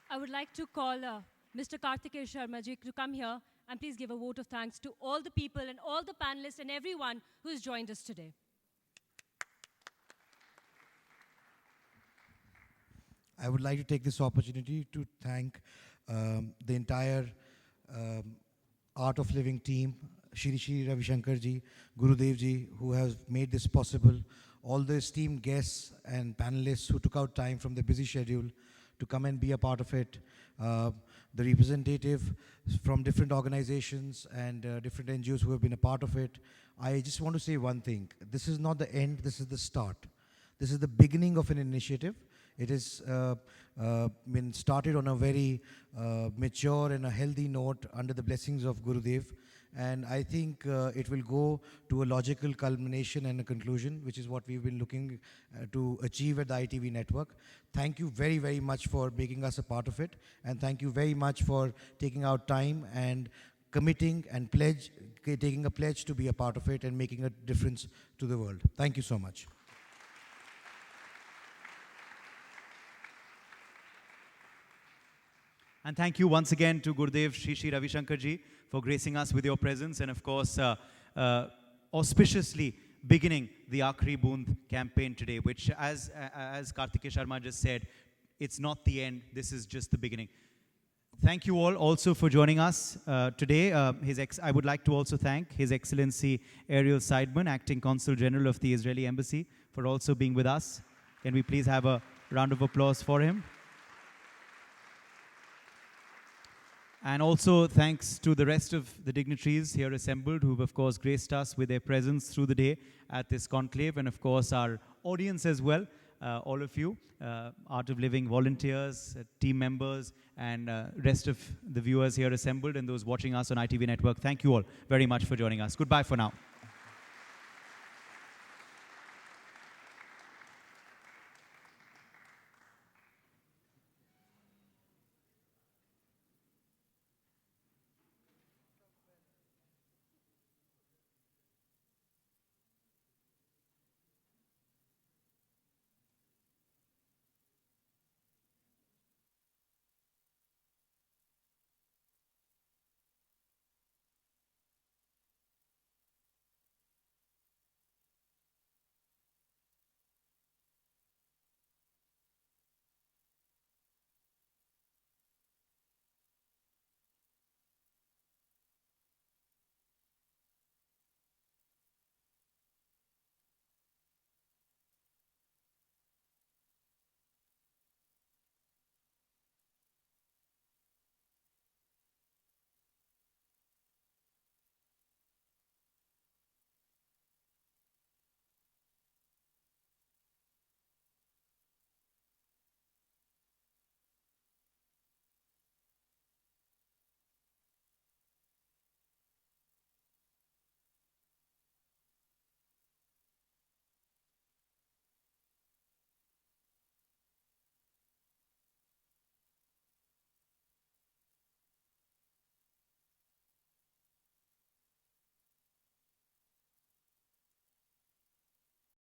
I would like to call Mr. Kartikeya Sharma ji to come here and please give a vote of thanks to all the people and all the panelists and everyone who has joined us today. I would like to take this opportunity to thank the entire Art of Living team, Shri Ravi Shankar ji, Gurudev ji, who have made this possible, all the esteemed guests and panelists who took out time from their busy schedule to come and be a part of it, the representative from different organizations and different NGOs who have been a part of it. I just want to say one thing. This is not the end, this is the start. This is the beginning of an initiative. It has been started on a very mature and a healthy note under the blessings of Gurudev. And I think it will go to a logical culmination and a conclusion, which is what we've been looking to achieve at the ITV Network. Thank you very, very much for making us a part of it. And thank you very much for taking out time and committing and taking a pledge to be a part of it and making a difference to the world. Thank you so much. And thank you once again to Gurudev Shri Ravi Shankar ji for gracing us with your presence and, of course, auspiciously beginning the Aakhri Boondh campaign today, which, as Kartikeya Sharma just said, it's not the end. This is just the beginning. Thank you all also for joining us today. I would like to also thank His Excellency Ariel Seidman, Acting Consul General of the Israeli Embassy, for also being with us. Can we please have a round of applause for him? And also thanks to the rest of the dignitaries here assembled who have, of course, graced us with their presence through the day at this conclave, and, of course, our audience as well. all of you, Art of Living volunteers, team members, and rest of the viewers here assembled and those watching us on ITV Network. Thank you all very much for joining us. Goodbye for now.